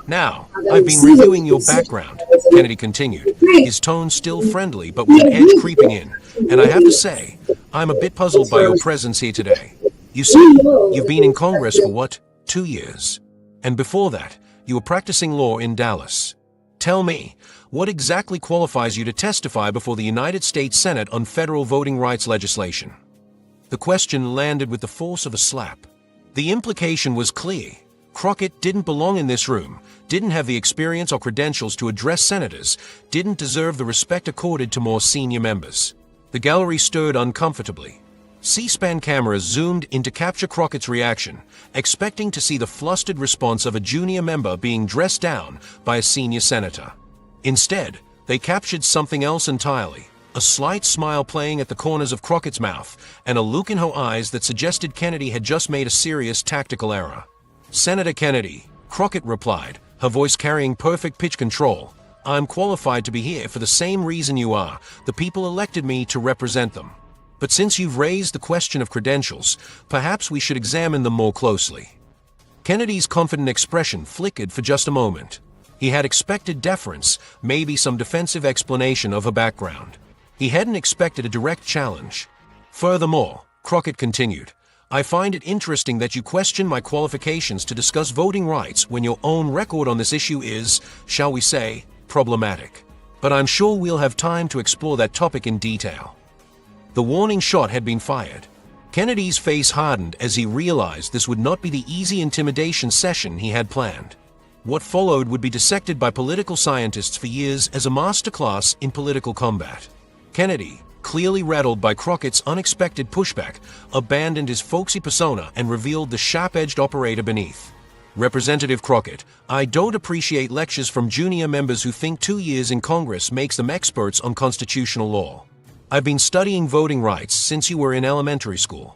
"Now, I've been reviewing your background," Kennedy continued, his tone still friendly but with an edge creeping in, "and I have to say, I'm a bit puzzled by your presence here today. You see, you've been in Congress for 2 years? And before that, you were practicing law in Dallas. Tell me, what exactly qualifies you to testify before the United States Senate on federal voting rights legislation?" The question landed with the force of a slap. The implication was clear. Crockett didn't belong in this room, didn't have the experience or credentials to address senators, didn't deserve the respect accorded to more senior members. The gallery stirred uncomfortably. C-SPAN cameras zoomed in to capture Crockett's reaction, expecting to see the flustered response of a junior member being dressed down by a senior senator. Instead, they captured something else entirely: a slight smile playing at the corners of Crockett's mouth, and a look in her eyes that suggested Kennedy had just made a serious tactical error. "Senator Kennedy," Crockett replied, her voice carrying perfect pitch control, "I'm qualified to be here for the same reason you are. The people elected me to represent them. But since you've raised the question of credentials, perhaps we should examine them more closely." Kennedy's confident expression flickered for just a moment. He had expected deference, maybe some defensive explanation of her background. He hadn't expected a direct challenge. "Furthermore," Crockett continued, "I find it interesting that you question my qualifications to discuss voting rights when your own record on this issue is, shall we say, problematic. But I'm sure we'll have time to explore that topic in detail." The warning shot had been fired. Kennedy's face hardened as he realized this would not be the easy intimidation session he had planned. What followed would be dissected by political scientists for years as a masterclass in political combat. Kennedy, clearly rattled by Crockett's unexpected pushback, abandoned his folksy persona and revealed the sharp-edged operator beneath. Representative Crockett, I don't appreciate lectures from junior members who think 2 years in Congress makes them experts on constitutional law. I've been studying voting rights since you were in elementary school.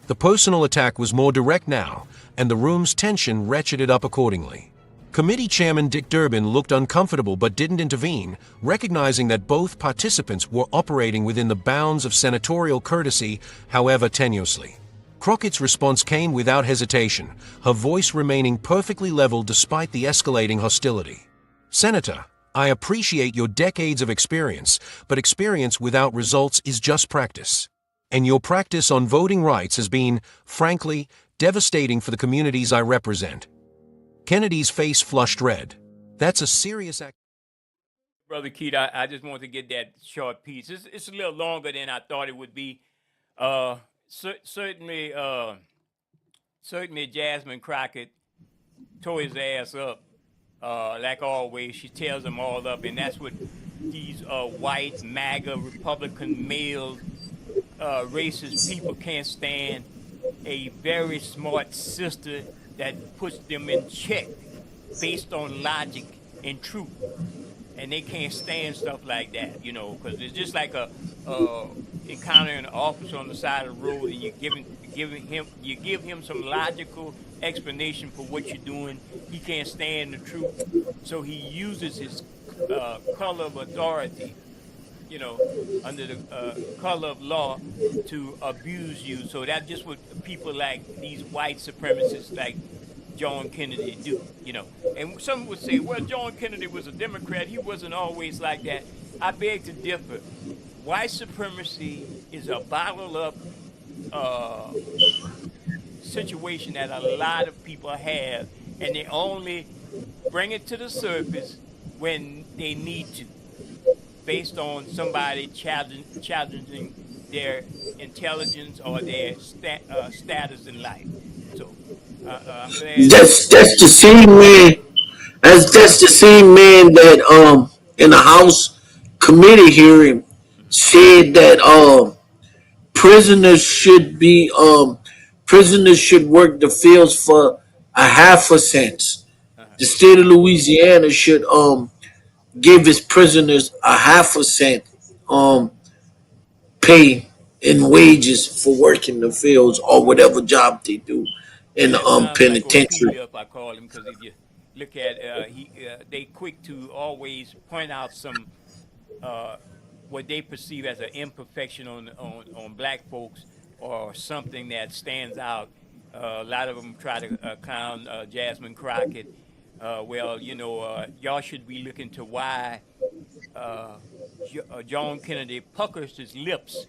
The personal attack was more direct now, and the room's tension ratcheted up accordingly. Committee Chairman Dick Durbin looked uncomfortable but didn't intervene, recognizing that both participants were operating within the bounds of senatorial courtesy, however tenuously. Crockett's response came without hesitation, her voice remaining perfectly level despite the escalating hostility. Senator, I appreciate your decades of experience, but experience without results is just practice. And your practice on voting rights has been, frankly, devastating for the communities I represent. Kennedy's face flushed red. That's a serious act. Brother Keith, I just wanted to get that short piece. It's a little longer than I thought it would be. Certainly Jasmine Crockett tore his ass up. Like always, she tears them all up, and that's what these white MAGA Republican male racist people can't stand. A very smart sister that puts them in check based on logic and truth, and they can't stand stuff like that, you know, because it's just like encountering an officer on the side of the road, and you give him some logical explanation for what you're doing. He can't stand the truth, so he uses his color of authority, you know, under the color of law to abuse you. So that's just what people like these white supremacists like John Kennedy do, you know. And some would say, well, John Kennedy was a Democrat. He wasn't always like that. I beg to differ. White supremacy is a bottled up situation that a lot of people have, and they only bring it to the surface when they need to, based on somebody challenging their intelligence or their status in life. So I'm glad. That's the same man. That's the same man that in the House committee hearing said that prisoners should work the fields for a half a cent. The state of Louisiana should give its prisoners a half a cent pay in wages for working the fields or whatever job they do in the penitentiary. Like I call him, because if you look at they quick to always point out some what they perceive as an imperfection on black folks or something that stands out. A lot of them try to clown Jasmine Crockett. Well, you know, y'all should be looking to why John Kennedy puckers his lips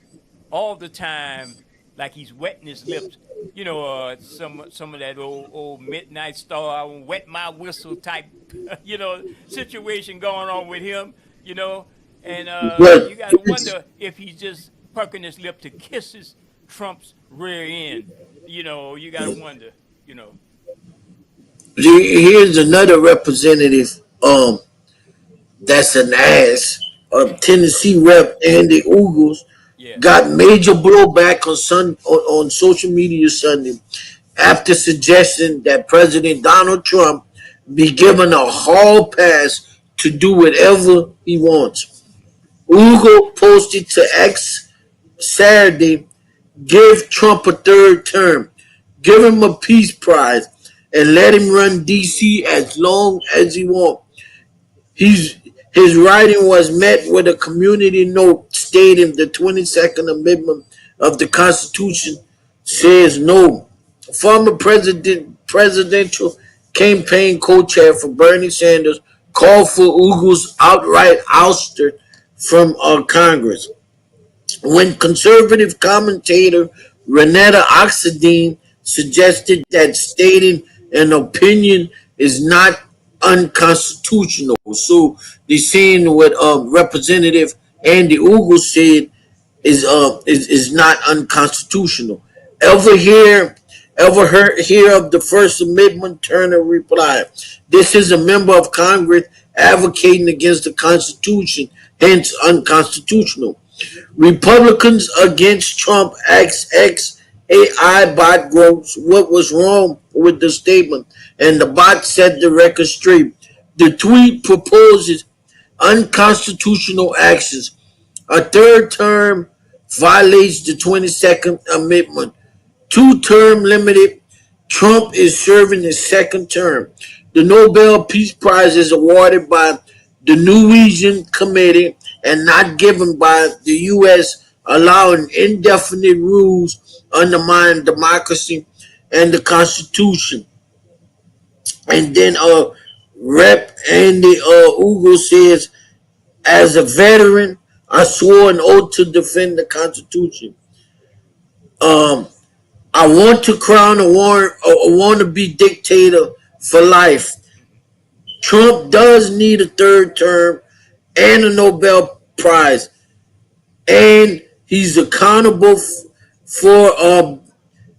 all the time, like he's wetting his lips. You know, some of that old Midnight Star, wet my whistle type, you know, situation going on with him. You know, and you got to wonder if he's just pucking his lip to kisses Trump's rear end. You know, you got to wonder. You know. Here's another representative that's an ass. Tennessee Rep Andy Oogles got major blowback on social media Sunday after suggesting that President Donald Trump be given a hall pass to do whatever he wants. Oogles posted to X Saturday, give Trump a third term, give him a peace prize, and let him run D.C. as long as he wants. His writing was met with a community note stating the 22nd Amendment of the Constitution says no. Former presidential campaign co-chair for Bernie Sanders called for Oogles' outright ouster from Congress. When conservative commentator Renetta Oxendine suggested that stating an opinion is not unconstitutional. So they're saying what Representative Andy Oogles said is not unconstitutional. Ever hear Ever hear of the First Amendment? Turner replied, "This is a member of Congress advocating against the Constitution, hence unconstitutional." Republicans against Trump asked XAI bot groups what was wrong with the statement, and the bot set the record straight. The tweet proposes unconstitutional actions. A third term violates the 22nd Amendment. Two-term limited. Trump is serving his second term. The Nobel Peace Prize is awarded by the Norwegian Committee and not given by the U.S., allowing indefinite rules undermine democracy and the Constitution. And then Rep. Andy Ugo says, as a veteran, I swore an oath to defend the Constitution. I want to crown a wannabe dictator for life. Trump does need a third term and a Nobel Prize, and he's accountable for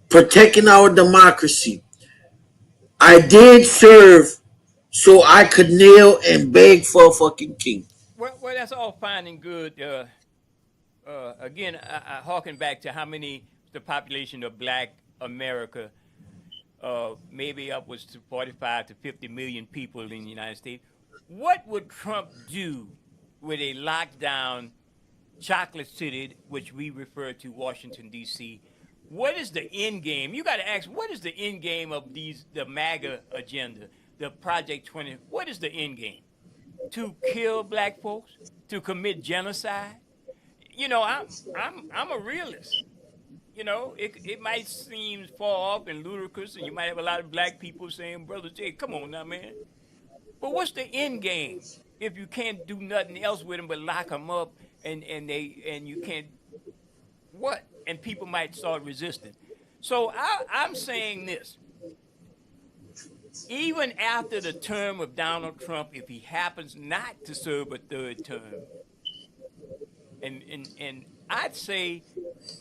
protecting our democracy. I did serve so I could kneel and beg for a fucking king. Well, that's all fine and good. Again, I harken back to how many the population of Black America, maybe upwards to 45 to 50 million people in the United States. What would Trump do with a lockdown chocolate city, which we refer to Washington, D.C.? What is the end game? You got to ask, what is the end game of the MAGA agenda, the Project 20? What is the end game? To kill black folks? To commit genocide? You know, I'm a realist. You know, it might seem far off and ludicrous, and you might have a lot of black people saying, "Brother Jay, come on now, man." But what's the end game if you can't do nothing else with them but lock them up and you can't what? And people might start resisting. So I'm saying this. Even after the term of Donald Trump, if he happens not to serve a third term, and I'd say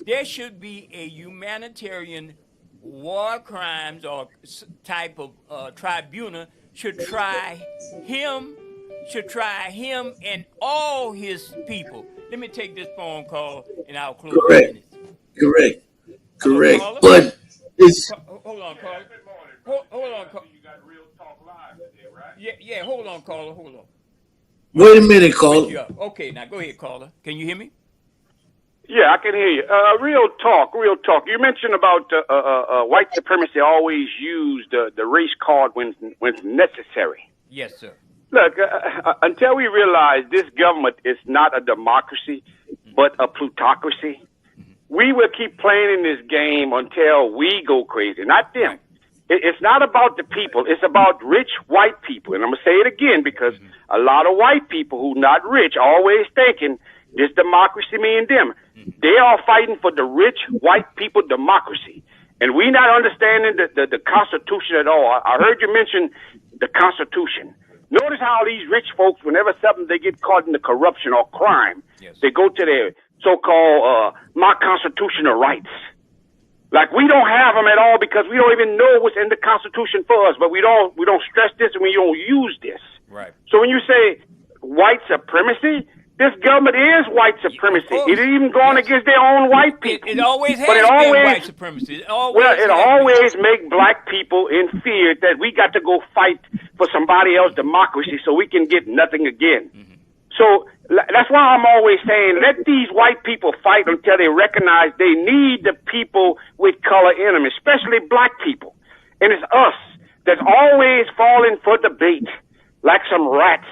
there should be a humanitarian war crimes or type of tribunal should try him and all his people. Let me take this phone call and I'll close. Correct. Hello, but it's hold on, caller. Hold on, caller. You got Real Talk Live today, right? Yeah. Hold on, caller. Hold on. Wait a minute, caller. Okay, now go ahead, caller. Can you hear me? Yeah, I can hear you. Real talk. You mentioned about white supremacy always use the race card when necessary. Yes, sir. Look, until we realize this government is not a democracy, but a plutocracy, we will keep playing in this game until we go crazy, not them. It's not about the people. It's about rich white people. And I'm going to say it again because a lot of white people who not rich always thinking this democracy mean them. They are fighting for the rich white people democracy. And we not understanding the Constitution at all. I heard you mention the Constitution. Notice how these rich folks, whenever something they get caught in the corruption or crime, they go to their so-called my constitutional rights. Like we don't have them at all because we don't even know what's in the Constitution for us. But we don't stress this and we don't use this. Right. So when you say white supremacy, this government is white supremacy. It is even going against their own white people. It always has been white supremacy. It always make black people in fear that we got to go fight for somebody else's democracy so we can get nothing again. So that's why I'm always saying let these white people fight until they recognize they need the people with color in them, especially black people. And it's us that's always falling for the bait like some rats.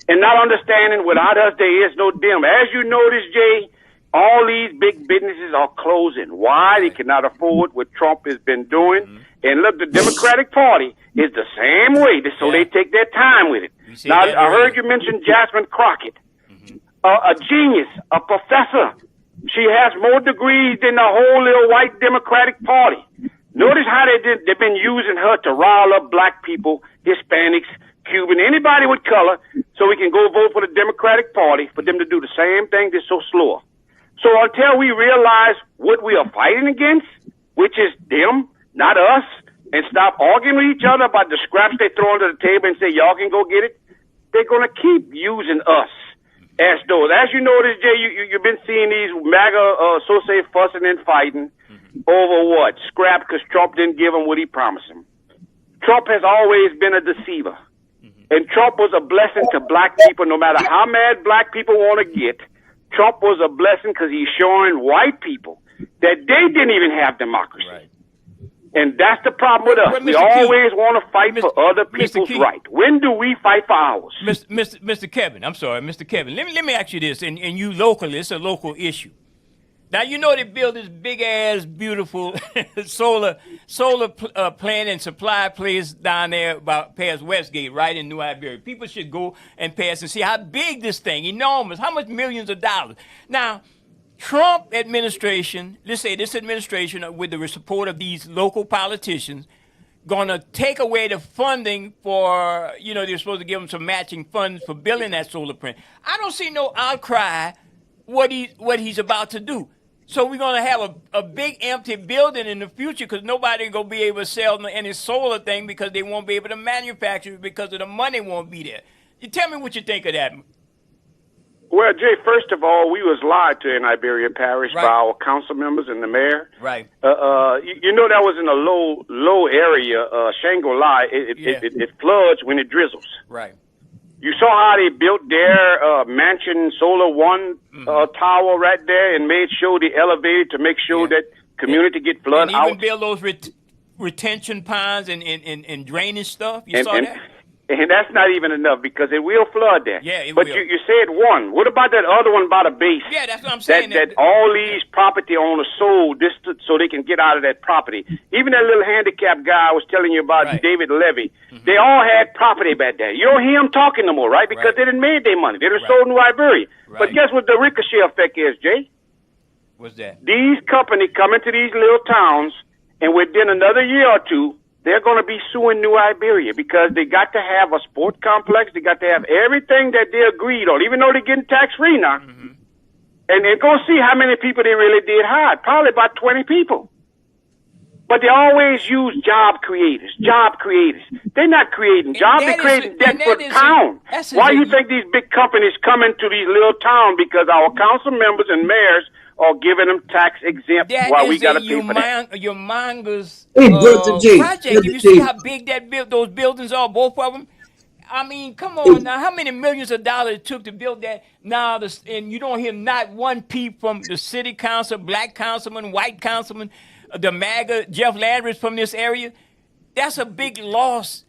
And not understanding without us there is no them. As you notice, Jay, all these big businesses are closing. Why? They cannot afford what Trump has been doing. And look, the Democratic Party is the same way, so they take their time with it. Now, I heard you mention Jasmine Crockett, a genius, a professor. She has more degrees than the whole little white Democratic Party. Notice how they've been using her to rile up black people, Hispanics, Cuban, anybody with color, so we can go vote for the Democratic Party for them to do the same thing that's so slow. So until we realize what we are fighting against, which is them, not us, and stop arguing with each other about the scraps they throw under the table and say, y'all can go get it, they're going to keep using us as those. As you notice, Jay, you've been seeing these MAGA associates fussing and fighting over what? Scrap because Trump didn't give them what he promised them. Trump has always been a deceiver. And Trump was a blessing to black people, no matter how mad black people want to get. Trump was a blessing because he's showing white people that they didn't even have democracy. Right. And that's the problem with us. But We Mr. always want to fight for other people's Key. right. When do we fight for ours? Mr. Kevin, I'm sorry, Mr. Kevin. Let me ask you this, and you locally, it's a local issue. Now, you know they build this big-ass, beautiful solar plant and supply place down there about past Westgate, right in New Iberia. People should go and pass and see how big this thing, enormous, how much millions of dollars. Now, Trump administration, let's say this administration with the support of these local politicians, going to take away the funding for, they're supposed to give them some matching funds for building that solar plant. I don't see no outcry what he's about to do. So we're going to have a big empty building in the future because nobody going to be able to sell any solar thing because they won't be able to manufacture it because of the money won't be there. You tell me what you think of that. Well, Jay, first of all, we was lied to in Iberia Parish by our council members and the mayor. Right. You know that was in a low area, Shangri-La. It floods when it drizzles. Right. You saw how they built their mansion solar one tower right there and made sure they elevated to make sure that community get flood and out. even build those retention ponds and drainage stuff. You saw that? And that's not even enough because it will flood there. Yeah, it but will. You said one. What about that other one by the base? Yeah, that's what I'm saying. That all these property owners sold this so they can get out of that property. Even that little handicapped guy I was telling you about, David Levy, they all had property back there. You don't hear them talking no more, right? Because they didn't made their money. They done sold New Iberia. But guess what the ricochet effect is, Jay? What's that? These companies come into these little towns, and within another year or two, they're going to be suing New Iberia because they got to have a sport complex. They got to have everything that they agreed on, even though they're getting tax-free now. And they're going to see how many people they really did hire. Probably about 20 people. But they always use job creators. They're not creating jobs. They're creating debt for town. Why do you think these big companies come into these little towns? Because our council members and mayors are giving them tax exempt while we got to pay for that. Humongous Jay, project. If you see how big those buildings are, both of them. I mean, come on now. How many millions of dollars it took to build that? Now, and you don't hear not one peep from the city council, black councilman, white councilman, the MAGA, Jeff Landry from this area. That's a big loss.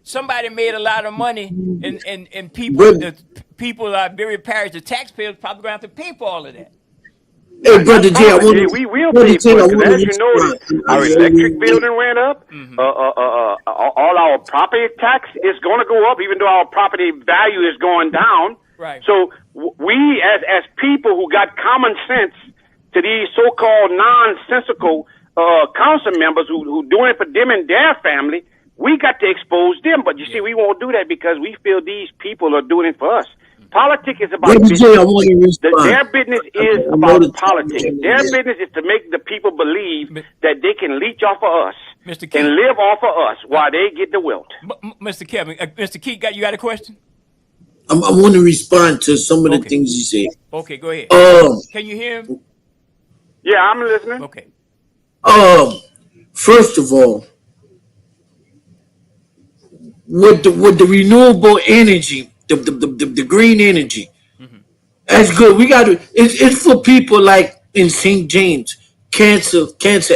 Somebody made a lot of money, and people are very parish. The taxpayers probably going to have to pay for all of that. Hey, Brother Jay, we will pay for it. As you noticed, our electric building went up. All our property tax is going to go up, even though our property value is going down. Right. So we, as people who got common sense to these so-called nonsensical council members who doing it for them and their family, we got to expose them. But you see, we won't do that because we feel these people are doing it for us. Politics is about business. Their business is about politics. Their business is to make the people believe that they can leech off of us and live off of us while they get the wealth. Mr. Kevin, Mr. Keith, you got a question? I want to respond to some of the things you said. Okay, go ahead. Can you hear him? Yeah, I'm listening. Okay. First of all, with the renewable energy, the green energy, that's good. We got to. It's for people like in St. James, Cancer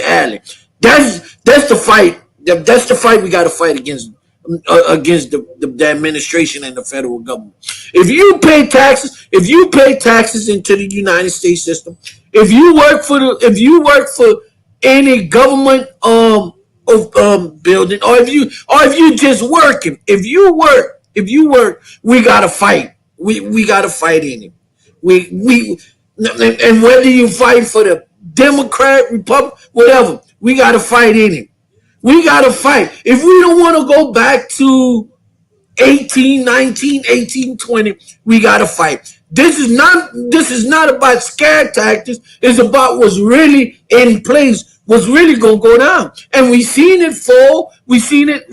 Alley. That's the fight. That's the fight we got to fight against the administration and the federal government. If you pay taxes into the United States system, if you work for any government building, or if you just working, if you work, we gotta fight. We gotta fight in it. And whether you fight for the Democrat, Republic, whatever, we gotta fight in it. We gotta fight. If we don't want to go back to 1820, we gotta fight. This is not about scare tactics. It's about what's really in place, what's really gonna go down. And we seen it fall. We seen it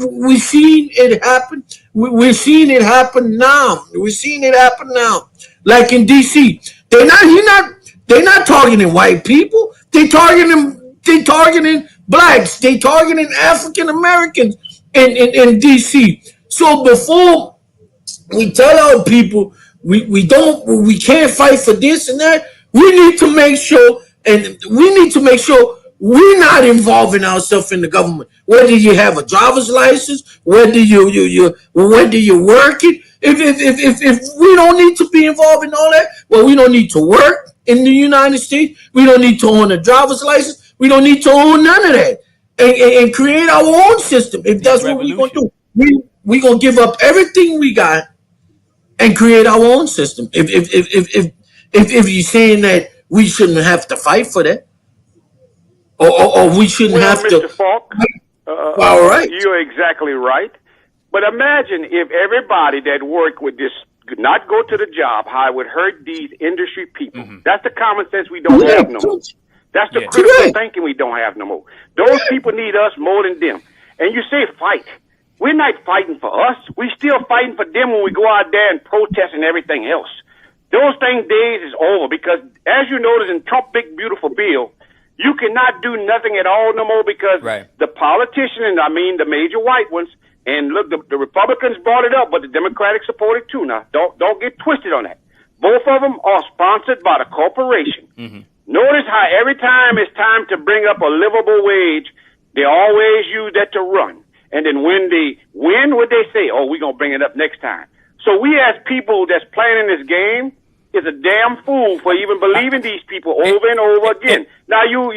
happen. We're seeing it happen now. We're seeing it happen now. Like in DC. They're not targeting white people. They targeting blacks. They targeting African Americans in DC. So before we tell our people we can't fight for this and that, we need to make sure we're not involving ourselves in the government. Whether you have a driver's license, whether you work it, if we don't need to be involved in all that, well, we don't need to work in the United States. We don't need to own a driver's license. We don't need to own none of that, and create our own system. If that's what we're gonna do, we're gonna give up everything we got and create our own system. If you're saying that we shouldn't have to fight for that, or we shouldn't have Mr. to. Falk, All right. You're exactly right. But imagine if everybody that worked with this could not go to the job, how it would hurt these industry people. That's the common sense we don't have no more. That's the critical thinking we don't have no more. Those people need us more than them. And you say fight. We're not fighting for us. We're still fighting for them when we go out there and protest and everything else. Those days is over because, as you notice in Trump's big, beautiful bill, you cannot do nothing at all no more because the politicians, the major white ones, and look, the Republicans brought it up, but the Democrats support it too. Now, don't get twisted on that. Both of them are sponsored by the corporation. Notice how every time it's time to bring up a livable wage, they always use that to run. And then when they win, what they say? Oh, we're going to bring it up next time. So we as people that's playing in this game is a damn fool for even believing these people over and over again. Now, you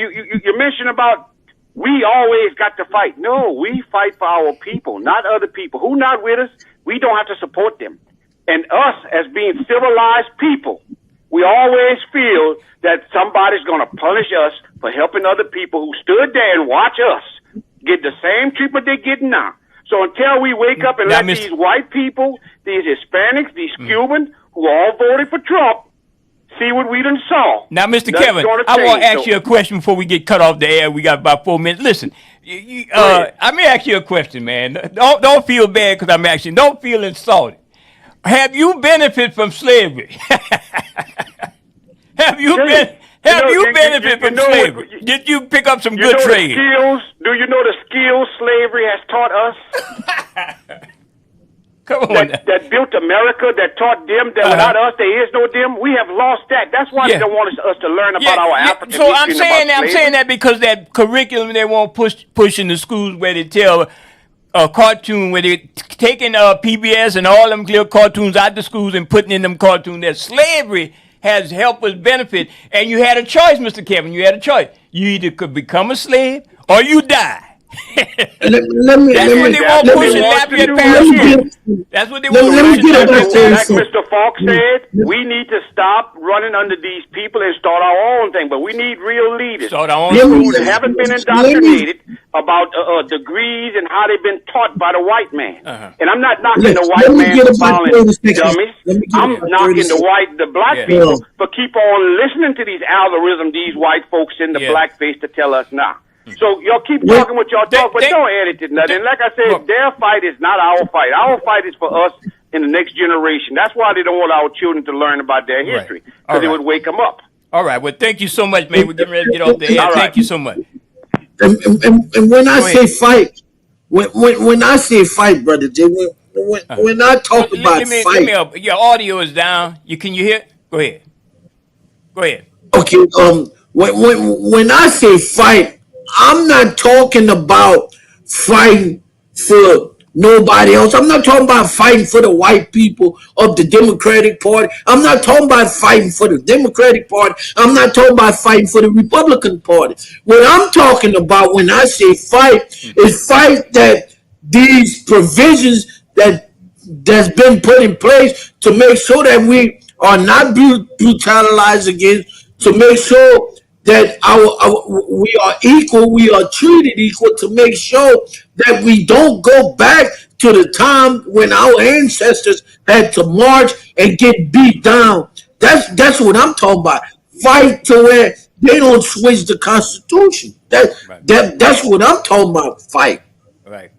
mentioned about we always got to fight. No, we fight for our people, not other people. Who not with us, we don't have to support them. And us, as being civilized people, we always feel that somebody's going to punish us for helping other people who stood there and watch us get the same treatment they're getting now. So until we wake up and let these white people, these Hispanics, these Cubans, who all voted for Trump, see what we done saw. Now, Mr. Kevin, I want to ask you a question before we get cut off the air. We got about 4 minutes. Listen, I may ask you a question, man. Don't feel bad because I'm asking. Don't feel insulted. Have you benefited from slavery? Have you benefited from slavery? Did you pick up some good trade? Do you know the skills slavery has taught us? Come on. That built America, that taught them that without us there is no them. We have lost that. That's why they don't want us to learn about our African history. So I'm saying that because that curriculum they won't push in the schools where they tell a cartoon where they're taking PBS and all them clear cartoons out the schools and putting in them cartoons. That slavery has helped us benefit. And you had a choice, Mr. Kevin. You had a choice. You either could become a slave or you die. That's what they want pushing Lafayette Parish. That's what they want pushing. Like Mr. Falk said, we need to stop running under these people and start our own thing. But we need real leaders who haven't been indoctrinated about degrees and how they've been taught by the white man. And I'm not knocking the white man for following dummies. I'm knocking the black people for keep on listening to these algorithms these white folks in the blackface to tell us now. So y'all keep talking what y'all talk, but don't edit it nothing. Like I said, their fight is not our fight. Our fight is for us in the next generation. That's why they don't want our children to learn about their history, because it would wake them up. All right. Well, thank you so much, man. We're getting ready to get off the air. Thank you so much. And when I say fight, when I say fight, brother Jay, when I talk about fight, your audio is down. Can you hear? Go ahead. Okay. When I say fight, I'm not talking about fighting for nobody else. I'm not talking about fighting for the white people of the Democratic Party. I'm not talking about fighting for the Democratic Party. I'm not talking about fighting for the Republican Party. What I'm talking about when I say fight is fight that these provisions that's been put in place to make sure that we are not brutalized against, to make sure that we are equal, we are treated equal, to make sure that we don't go back to the time when our ancestors had to march and get beat down That's what I'm talking about. Fight to where they don't switch the Constitution. That's what I'm talking about. Fight. Right.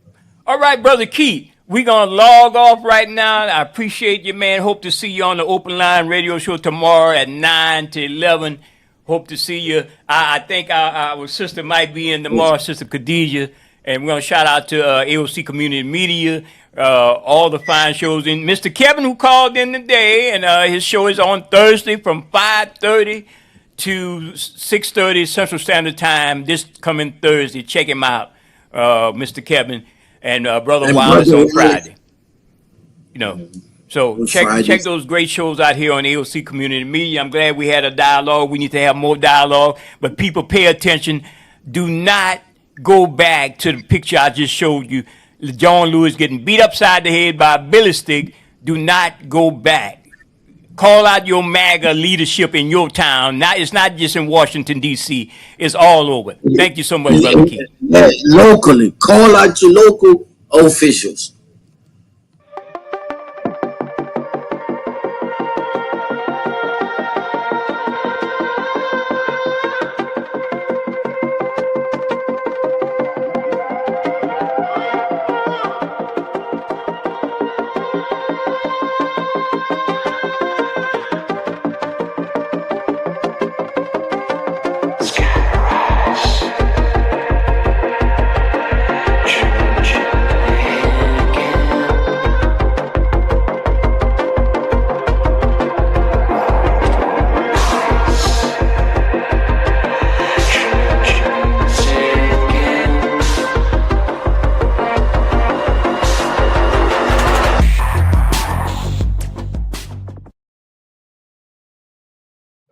All right, Brother Keith. We're going to log off right now. I appreciate you, man. Hope to see you on the Open Line radio show tomorrow at 9 to 11. Hope to see you. I think our sister might be in tomorrow, Sister Khadijah. And we're going to shout out to AOC Community Media, all the fine shows. And Mr. Kevin, who called in today, and his show is on Thursday from 5:30 to 6:30 Central Standard Time this coming Thursday. Check him out, Mr. Kevin. And Brother Wallace on Friday. You know, so check those great shows out here on AOC Community Media. I'm glad we had a dialogue. We need to have more dialogue. But people, pay attention. Do not go back to the picture I just showed you. John Lewis getting beat upside the head by a billy stick. Do not go back. Call out your MAGA leadership in your town. It's not just in Washington, D.C. It's all over. Thank you so much, Brother Keith. Locally. Call out your local officials.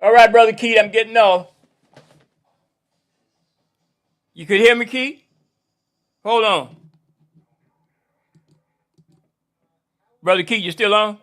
All right, Brother Keith, I'm getting off. You could hear me, Keith? Hold on. Brother Keith, you still on?